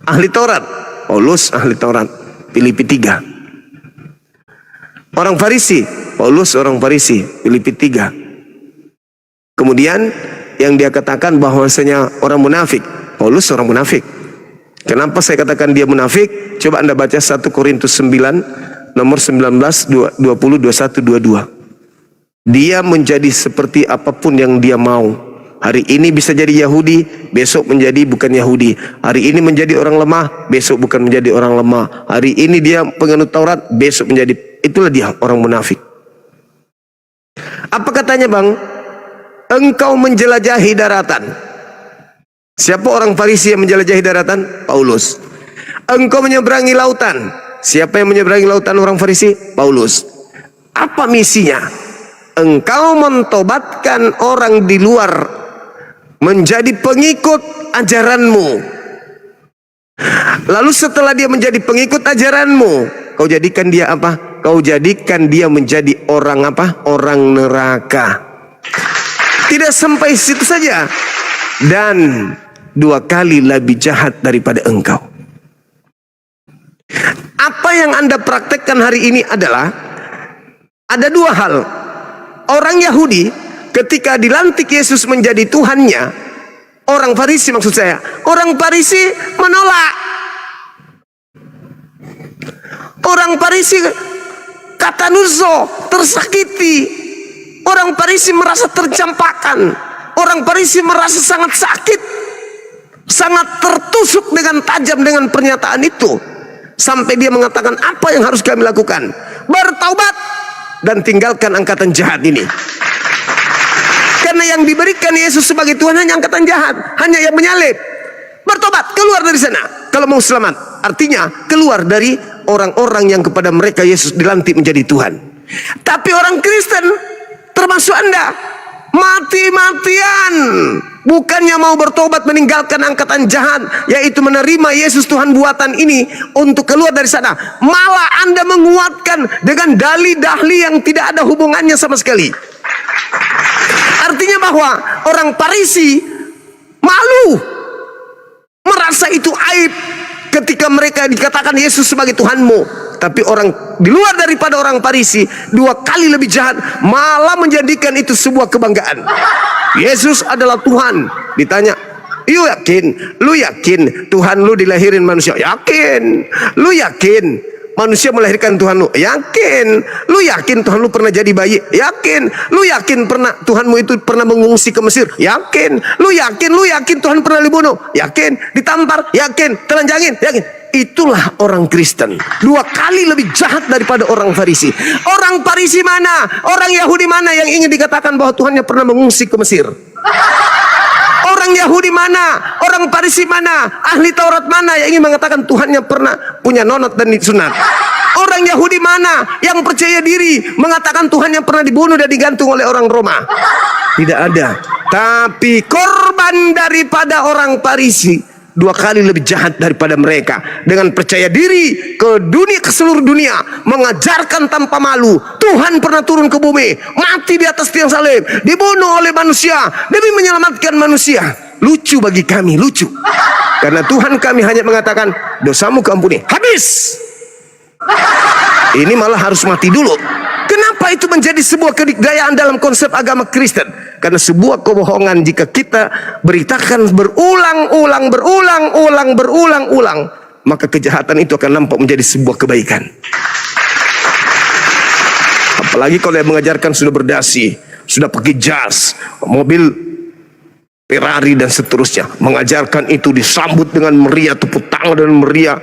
Ahli Taurat, Paulus ahli Taurat, Filipi 3. Orang Farisi, Paulus orang Farisi, Filipi 3. Kemudian yang dia katakan bahwasanya orang munafik, Paulus orang munafik. Kenapa saya katakan dia munafik? Coba Anda baca 1 Korintus 9 nomor 19, 20, 21, 22. Dia menjadi seperti apapun yang dia mau. Hari ini bisa jadi Yahudi, besok menjadi bukan Yahudi. Hari ini menjadi orang lemah, besok bukan menjadi orang lemah. Hari ini dia penganut Taurat, besok menjadi, itulah dia orang munafik. Apa katanya, Bang? Engkau menjelajahi daratan. Siapa orang Farisi yang menjelajahi daratan? Paulus. Engkau menyeberangi lautan. Siapa yang menyeberangi lautan orang Farisi? Paulus. Apa misinya? Engkau mentobatkan orang di luar menjadi pengikut ajaranmu. Lalu setelah dia menjadi pengikut ajaranmu, kau jadikan dia apa? Kau jadikan dia menjadi orang apa? Orang neraka. Tidak sampai situ saja. dan 2 kali lebih jahat daripada engkau. Apa yang Anda praktekkan hari ini adalah ada 2 hal. Orang Yahudi ketika dilantik Yesus menjadi Tuhannya, orang Farisi maksud saya, orang Farisi menolak. Orang Farisi kata nuzo, tersakiti. Orang Farisi merasa tercampakkan. Orang Farisi merasa sangat sakit, sangat tertusuk dengan tajam dengan pernyataan itu. Sampai dia mengatakan, apa yang harus kami lakukan? Bertaubat dan tinggalkan angkatan jahat ini. Karena yang diberikan Yesus sebagai Tuhan hanya angkatan jahat, hanya yang menyalib. Bertobat, keluar dari sana kalau mau selamat. Artinya keluar dari orang-orang yang kepada mereka Yesus dilantik menjadi Tuhan. Tapi orang Kristen termasuk Anda mati-matian, bukannya mau bertobat meninggalkan angkatan jahat, yaitu menerima Yesus Tuhan buatan ini untuk keluar dari sana, malah Anda menguatkan dengan dalih-dalih yang tidak ada hubungannya sama sekali. Artinya bahwa orang Farisi malu, merasa itu aib ketika mereka dikatakan Yesus sebagai Tuhanmu. Tapi orang di luar daripada orang Farisi 2 kali lebih jahat, malah menjadikan itu sebuah kebanggaan. Yesus adalah Tuhan. Ditanya, "You yakin? Lu yakin Tuhan lu dilahirin manusia?" Yakin. "Lu yakin manusia melahirkan Tuhan lu?" Yakin. "Lu yakin Tuhan lu pernah jadi bayi?" Yakin. "Lu yakin pernah Tuhanmu itu pernah mengungsi ke Mesir?" Yakin. Lu yakin Tuhan pernah dibunuh?" Yakin. "Ditampar?" Yakin. "Telanjangin?" Yakin. Itulah orang Kristen, 2 kali lebih jahat daripada orang Farisi. Orang Farisi mana? Orang Yahudi mana yang ingin dikatakan bahwa Tuhannya pernah mengungsi ke Mesir? Orang Yahudi mana? Orang Farisi mana? Ahli Taurat mana yang ingin mengatakan Tuhannya pernah punya nonot dan disunat? Orang Yahudi mana yang percaya diri mengatakan Tuhannya pernah dibunuh dan digantung oleh orang Roma? Tidak ada. Tapi korban daripada orang Farisi 2 kali lebih jahat daripada mereka, dengan percaya diri ke dunia, ke seluruh dunia, mengajarkan tanpa malu Tuhan pernah turun ke bumi, mati di atas tiang salib, dibunuh oleh manusia demi menyelamatkan manusia. Lucu bagi kami, lucu, karena Tuhan kami hanya mengatakan dosamu keampuni, habis. Ini malah harus mati dulu. Kenapa itu menjadi sebuah kedikdayaan dalam konsep agama Kristen? Karena sebuah kebohongan jika kita beritakan berulang-ulang, maka kejahatan itu akan nampak menjadi sebuah kebaikan. Apalagi kalau yang mengajarkan sudah berdasi, sudah pakai jas, mobil Ferrari dan seterusnya, mengajarkan itu disambut dengan meriah, tepuk tangan dan meriah,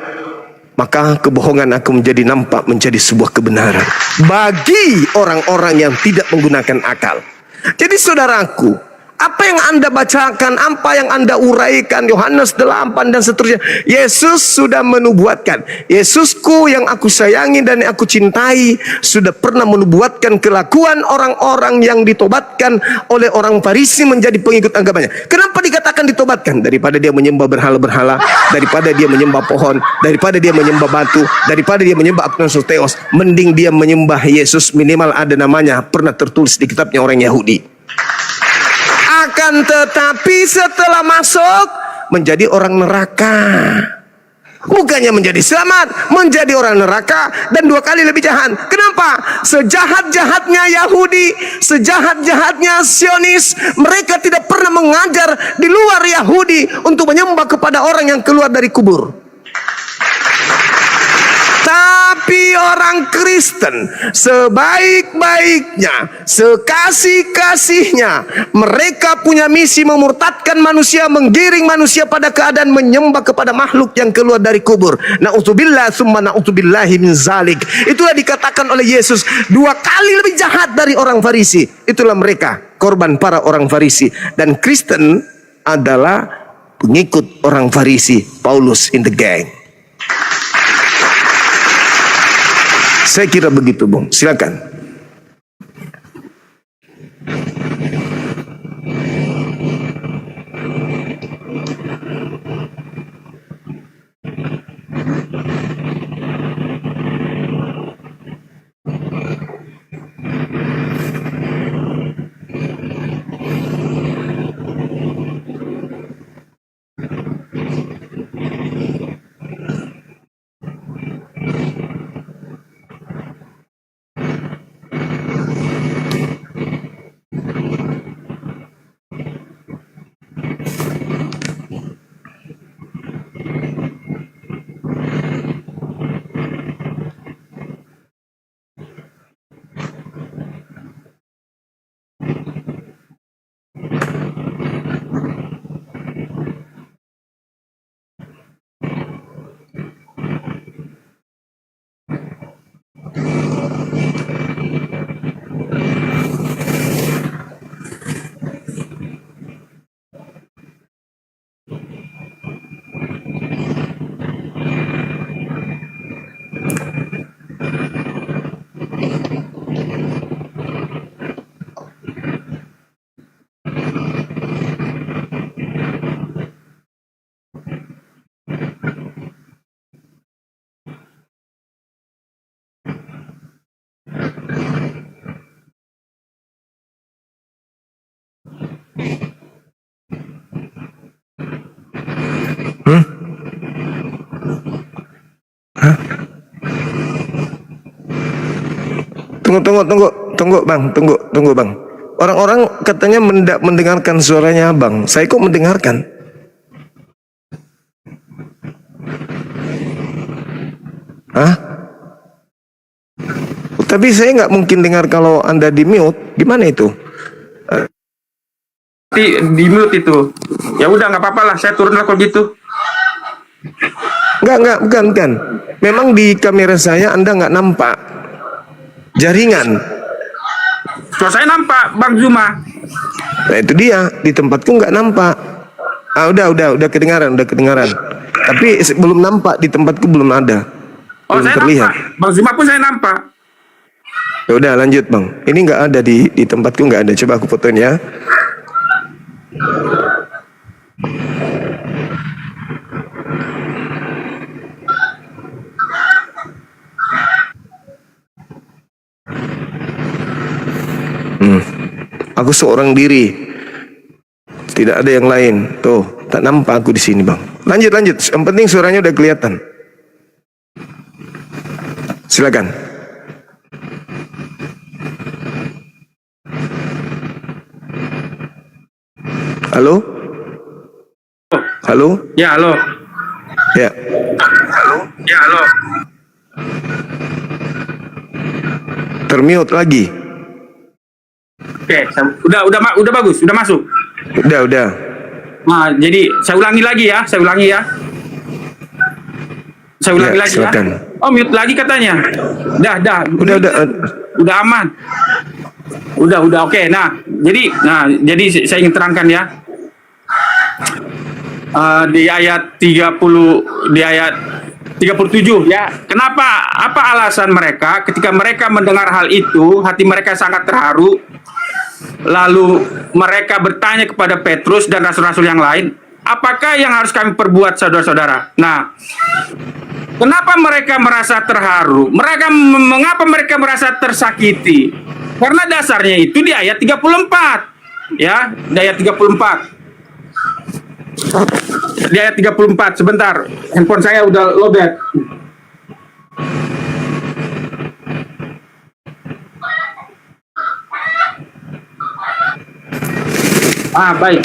maka kebohongan akan menjadi nampak menjadi sebuah kebenaran bagi orang-orang yang tidak menggunakan akal. Jadi saudaraku, apa yang Anda bacakan, apa yang Anda uraikan, Yohanes 8 dan seterusnya, Yesus sudah menubuatkan. Yesusku yang aku sayangi dan yang aku cintai sudah pernah menubuatkan kelakuan orang-orang yang ditobatkan oleh orang Farisi menjadi pengikut agamanya. Kenapa dikatakan ditobatkan? Daripada dia menyembah berhala-berhala, daripada dia menyembah pohon, daripada dia menyembah batu, daripada dia menyembah Agnosotheos, mending dia menyembah Yesus, minimal ada namanya, pernah tertulis di kitabnya orang Yahudi. Akan tetapi setelah masuk menjadi orang neraka. Bukannya menjadi selamat, menjadi orang neraka dan 2 kali lebih jahat. Kenapa? Sejahat-jahatnya Yahudi, sejahat-jahatnya Zionis, mereka tidak pernah mengajar di luar Yahudi untuk menyembah kepada orang yang keluar dari kubur. Tapi orang Kristen sebaik-baiknya, sekasih-kasihnya, mereka punya misi memurtadkan manusia, menggiring manusia pada keadaan menyembah kepada makhluk yang keluar dari kubur. Na'udzubillah summa na'udzubillahi min zalik. Itulah dikatakan oleh Yesus 2 kali lebih jahat dari orang Farisi. Itulah mereka, korban para orang Farisi. Dan Kristen adalah pengikut orang Farisi, Paulus in the gang. Saya kira begitu, Bung. Silakan. Tunggu bang. Orang-orang katanya mendengarkan suaranya abang. Saya kok mendengarkan? Hah? Tapi saya nggak mungkin dengar kalau Anda di mute. Gimana itu? Di mute itu. Ya udah nggak apa-apa lah, saya turun lah kalau gitu. Bukan. Memang di kamera saya Anda nggak nampak jaringan. Kalau saya nampak Bang Zuma. Nah itu dia, di tempatku nggak nampak. Udah kedengaran. Tapi belum nampak, di tempatku belum ada. Oh, Belum saya terlihat. nampak. Bang Zuma pun saya nampak. Ya udah lanjut bang. Ini nggak ada di tempatku, nggak ada. Coba aku fotoin ya. Aku seorang diri. Tidak ada yang lain. Tuh, tak nampak aku di sini, bang. Lanjut. Yang penting suaranya udah kelihatan. Silakan. Halo? Halo? Ya, halo. Ya. Ya, halo. Termute lagi. Oke, udah bagus, udah masuk. Udah. Nah, jadi saya ulangi lagi ya. Saya ulangi Ya, lagi silakan. ya. Oh, mute lagi katanya. Dah. Udah aman. Udah, oke. Nah, jadi saya ingin terangkan ya. Di ayat 37 ya. Kenapa? Apa alasan mereka ketika mereka mendengar hal itu, hati mereka sangat terharu. Lalu mereka bertanya kepada Petrus dan rasul-rasul yang lain, apakah yang harus kami perbuat, saudara-saudara? Nah, kenapa mereka merasa terharu? Mengapa mereka merasa tersakiti? Karena dasarnya itu di ayat 34. Ya, di ayat 34. Di ayat 34, sebentar. Handphone saya udah lowbat. Baik.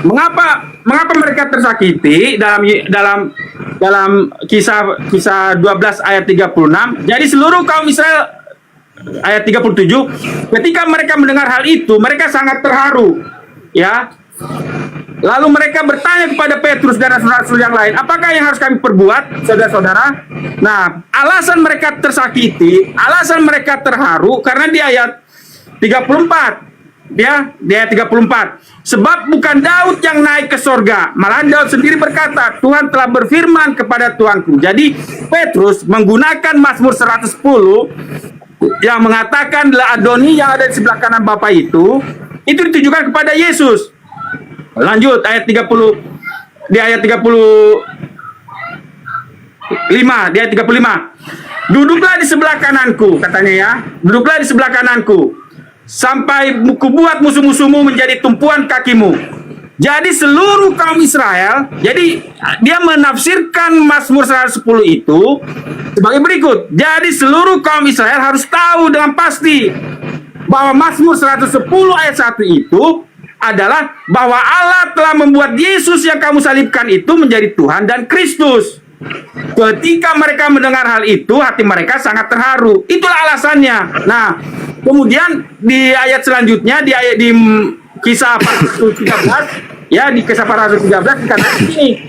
Mengapa mereka tersakiti dalam kisah 12 ayat 36? Jadi seluruh kaum Israel, ayat 37, ketika mereka mendengar hal itu, mereka sangat terharu. Ya. Lalu mereka bertanya kepada Petrus dan rasul-rasul yang lain, apakah yang harus kami perbuat, saudara-saudara? Nah, alasan mereka tersakiti, alasan mereka terharu karena di ayat 34. Ya, di ayat 34. Sebab bukan Daud yang naik ke sorga, malahan Daud sendiri berkata, Tuhan telah berfirman kepada Tuanku. Jadi Petrus menggunakan Mazmur 110 yang mengatakan Adoni yang ada di sebelah kanan Bapa itu ditujukan kepada Yesus. Lanjut ayat 30, di ayat 35, di ayat 35. Duduklah di sebelah kananku, katanya ya. Duduklah di sebelah kananku sampai kubuat musuh-musuhmu menjadi tumpuan kakimu. Jadi seluruh kaum Israel, jadi dia menafsirkan Mazmur 110 itu sebagai berikut. Jadi seluruh kaum Israel harus tahu dengan pasti bahwa Mazmur 110 ayat 1 itu adalah bahwa Allah telah membuat Yesus yang kamu salibkan itu menjadi Tuhan dan Kristus. Ketika mereka mendengar hal itu, hati mereka sangat terharu. Itulah alasannya. Nah, kemudian di ayat selanjutnya, di kisah 13, ya, di kisah 13 dikatakan ini.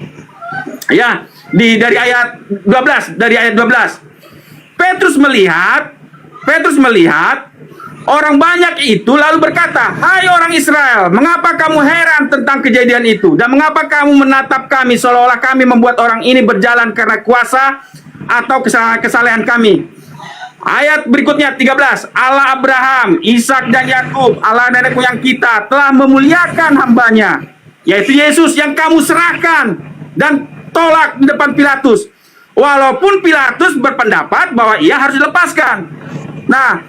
Ya, dari ayat 12. Petrus melihat orang banyak itu lalu berkata, hai orang Israel, mengapa kamu heran tentang kejadian itu? Dan mengapa kamu menatap kami seolah-olah kami membuat orang ini berjalan karena kuasa atau kesalahan kami? Ayat berikutnya 13. Allah Abraham, Ishak dan Yakub, Allah nenek moyang kita telah memuliakan hambanya, yaitu Yesus yang kamu serahkan dan tolak di depan Pilatus. Walaupun Pilatus berpendapat bahwa ia harus dilepaskan. Nah,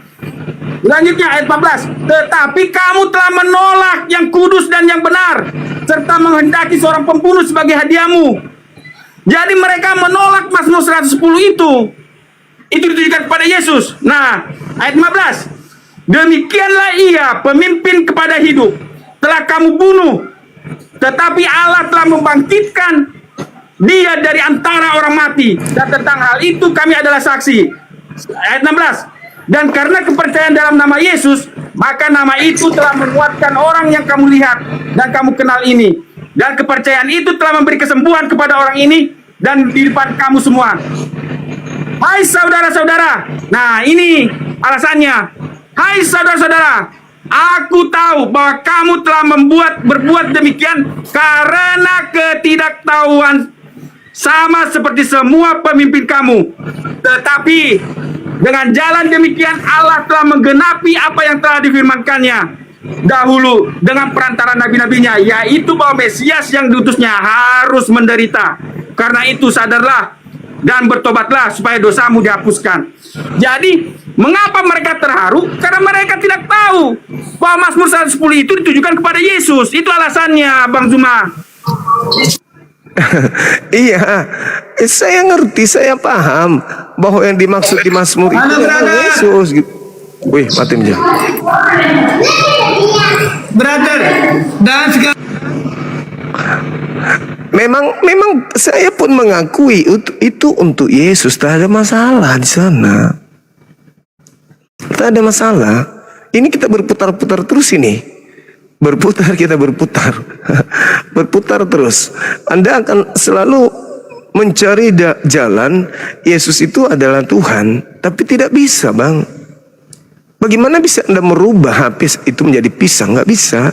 selanjutnya ayat 14. Tetapi kamu telah menolak yang kudus dan yang benar, serta menghendaki seorang pembunuh sebagai hadiahmu. Jadi mereka menolak Mazmur 110 itu. Itu ditujukan kepada Yesus. Nah, ayat 15. Demikianlah ia pemimpin kepada hidup. Telah kamu bunuh, tetapi Allah telah membangkitkan dia dari antara orang mati. Dan tentang hal itu kami adalah saksi. Ayat 16. Dan karena kepercayaan dalam nama Yesus, maka nama itu telah menguatkan orang yang kamu lihat dan kamu kenal ini. Dan kepercayaan itu telah memberi kesembuhan kepada orang ini dan di depan kamu semua. Hai saudara-saudara. Nah, ini alasannya. Hai saudara-saudara, aku tahu bahwa kamu telah berbuat demikian karena ketidaktahuan, sama seperti semua pemimpin kamu. Tetapi dengan jalan demikian Allah telah menggenapi apa yang telah difirmankannya dahulu dengan perantara nabi-nabinya, yaitu bahwa Mesias yang diutusnya harus menderita. Karena itu sadarlah dan bertobatlah supaya dosamu dihapuskan. Jadi mengapa mereka terharu? Karena mereka tidak tahu bahwa Mazmur 110 itu ditujukan kepada Yesus. Itu alasannya, Bang Zuma. Iya, saya ngerti, saya paham bahwa yang dimaksud di Mazmur itu adalah Yesus. Gitu. Wih, matiin aja. Brother, dan sekarang Memang saya pun mengakui itu untuk Yesus, tak ada masalah di sana. Tak ada masalah. Ini kita berputar-putar terus ini. Kita berputar. Berputar terus. Anda akan selalu mencari jalan. Yesus itu adalah Tuhan, tapi tidak bisa, Bang. Bagaimana bisa Anda merubah habis itu menjadi pisang? Nggak bisa.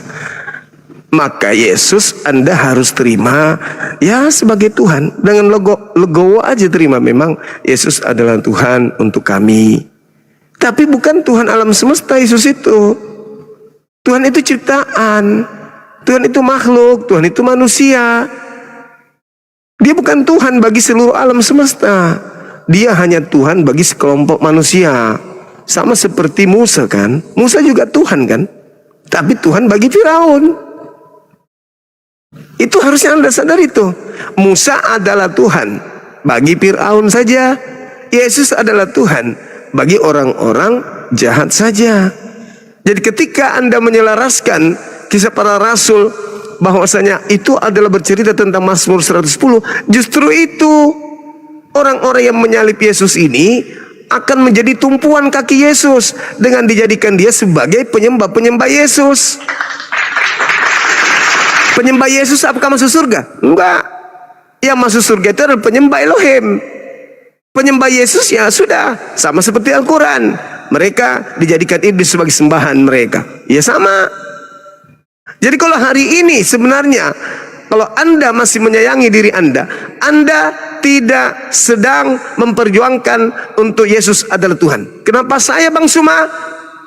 Maka Yesus Anda harus terima ya sebagai Tuhan. Dengan legowo aja terima, memang Yesus adalah Tuhan untuk kami. Tapi bukan Tuhan alam semesta Yesus itu. Tuhan itu ciptaan. Tuhan itu makhluk. Tuhan itu manusia. Dia bukan Tuhan bagi seluruh alam semesta. Dia hanya Tuhan bagi sekelompok manusia. Sama seperti Musa kan. Musa juga Tuhan kan. Tapi Tuhan bagi Firaun. Itu harusnya Anda sadar itu. Musa adalah Tuhan bagi Fir'aun saja. Yesus adalah Tuhan bagi orang-orang jahat saja. Jadi ketika Anda menyelaraskan kisah para rasul bahwasanya itu adalah bercerita tentang Mazmur 110, justru itu orang-orang yang menyalib Yesus ini akan menjadi tumpuan kaki Yesus dengan dijadikan dia sebagai penyembah-penyembah Yesus. Penyembah Yesus apakah masuk surga? Enggak. Yang masuk surga itu adalah penyembah Elohim. Penyembah Yesus ya sudah, sama seperti Al-Quran. Mereka dijadikan iblis sebagai sembahan mereka. Ya sama. Jadi kalau hari ini sebenarnya, kalau Anda masih menyayangi diri Anda tidak sedang memperjuangkan untuk Yesus adalah Tuhan. Kenapa saya, Bang Suma,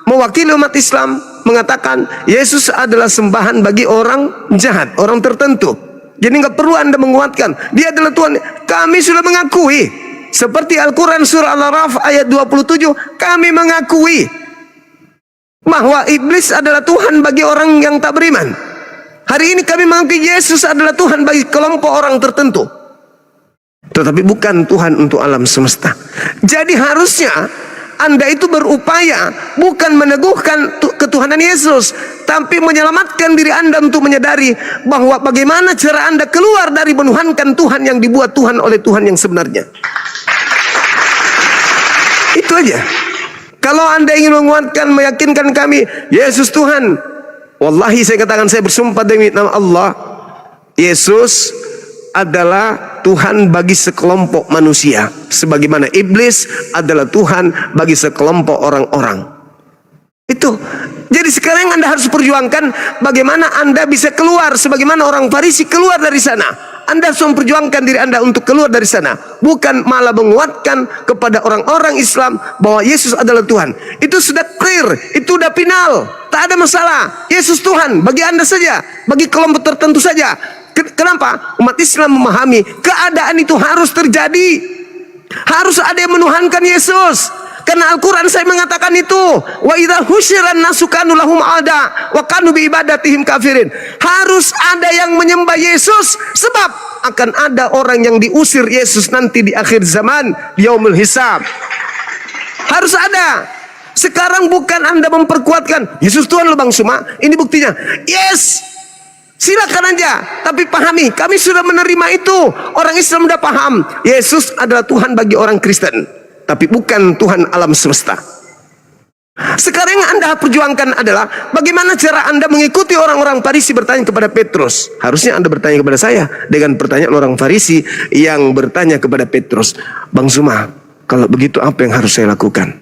mewakili umat Islam mengatakan Yesus adalah sembahan bagi orang jahat, orang tertentu. Jadi nggak perlu Anda menguatkan dia adalah Tuhan. Kami sudah mengakui, seperti Al-Quran surah Al-Araf ayat 27, kami mengakui bahwa iblis adalah Tuhan bagi orang yang tak beriman. Hari ini kami mengakui Yesus adalah Tuhan bagi kelompok orang tertentu, tetapi bukan Tuhan untuk alam semesta. Jadi harusnya Anda itu berupaya bukan meneguhkan ketuhanan Yesus, tapi menyelamatkan diri Anda untuk menyadari bahwa bagaimana cara Anda keluar dari menuhankan Tuhan yang dibuat Tuhan oleh Tuhan yang sebenarnya. Itu aja. Kalau Anda ingin menguatkan, meyakinkan kami Yesus Tuhan, wallahi saya katakan, saya bersumpah demi nama Allah, Yesus adalah Tuhan bagi sekelompok manusia, sebagaimana iblis adalah Tuhan bagi sekelompok orang-orang. Itu. Jadi sekarang Anda harus perjuangkan bagaimana Anda bisa keluar sebagaimana orang Farisi keluar dari sana. Anda harus memperjuangkan diri Anda untuk keluar dari sana, bukan malah menguatkan kepada orang-orang Islam bahwa Yesus adalah Tuhan. Itu sudah clear, itu sudah final, tak ada masalah. Yesus Tuhan bagi Anda saja, bagi kelompok tertentu saja. Kenapa? Umat Islam memahami keadaan itu harus terjadi. Harus ada yang menuhankan Yesus. Karena Al-Quran saya mengatakan itu. Wa idza husyiran nasu kanu lahum ada wa kanu bi ibadatihim kafirin. Harus ada yang menyembah Yesus, sebab akan ada orang yang diusir Yesus nanti di akhir zaman, yaumul hisab. Harus ada. Sekarang bukan Anda memperkuatkan Yesus Tuhan loh Bang Suma. Ini buktinya. Yes, silakan aja. Tapi pahami, kami sudah menerima itu. Orang Islam sudah paham, Yesus adalah Tuhan bagi orang Kristen, tapi bukan Tuhan alam semesta. Sekarang yang Anda perjuangkan adalah bagaimana cara Anda mengikuti orang-orang Farisi bertanya kepada Petrus. Harusnya Anda bertanya kepada saya dengan pertanyaan orang Farisi yang bertanya kepada Petrus. Bang Suma, kalau begitu apa yang harus saya lakukan?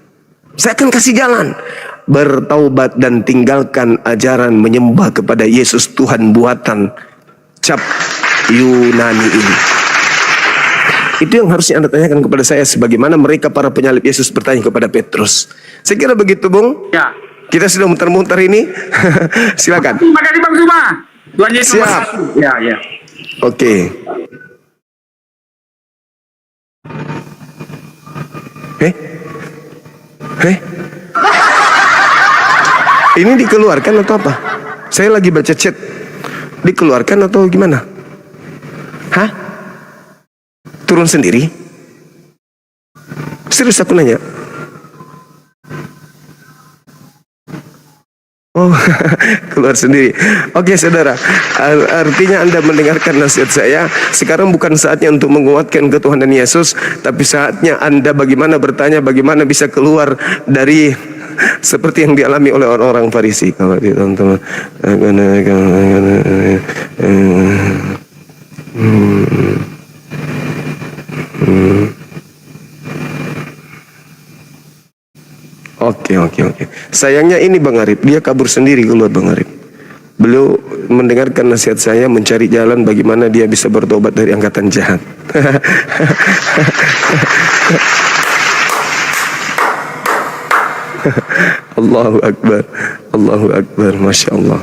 Saya akan kasih jalan. Bertaubat dan tinggalkan ajaran menyembah kepada Yesus Tuhan buatan cap Yunani ini. Itu yang harusnya Anda tanyakan kepada saya, sebagaimana mereka para penyalib Yesus bertanya kepada Petrus. Saya kira begitu, Bung. Ya. Kita sudah muter-muter ini. Silakan. Terima kasih Bang Suma. Tuhan Yesus Siap. memberkati. Ya, ya. Oke. Ini dikeluarkan atau apa? Saya lagi baca chat. Dikeluarkan atau gimana? Hah? Turun sendiri? Serius aku nanya. Oh, keluar sendiri. Oke, saudara. Artinya Anda mendengarkan nasihat saya. Sekarang bukan saatnya untuk menguatkan ketuhanan Yesus, tapi saatnya Anda bagaimana bertanya, bagaimana bisa keluar dari seperti yang dialami oleh orang-orang Farisi. Kalau teman-teman, Oke. Sayangnya ini Bang Arif, dia kabur sendiri keluar Bang Arif. Beliau mendengarkan nasihat saya, mencari jalan bagaimana dia bisa bertobat dari angkatan jahat. Allahu Akbar, Masya Allah.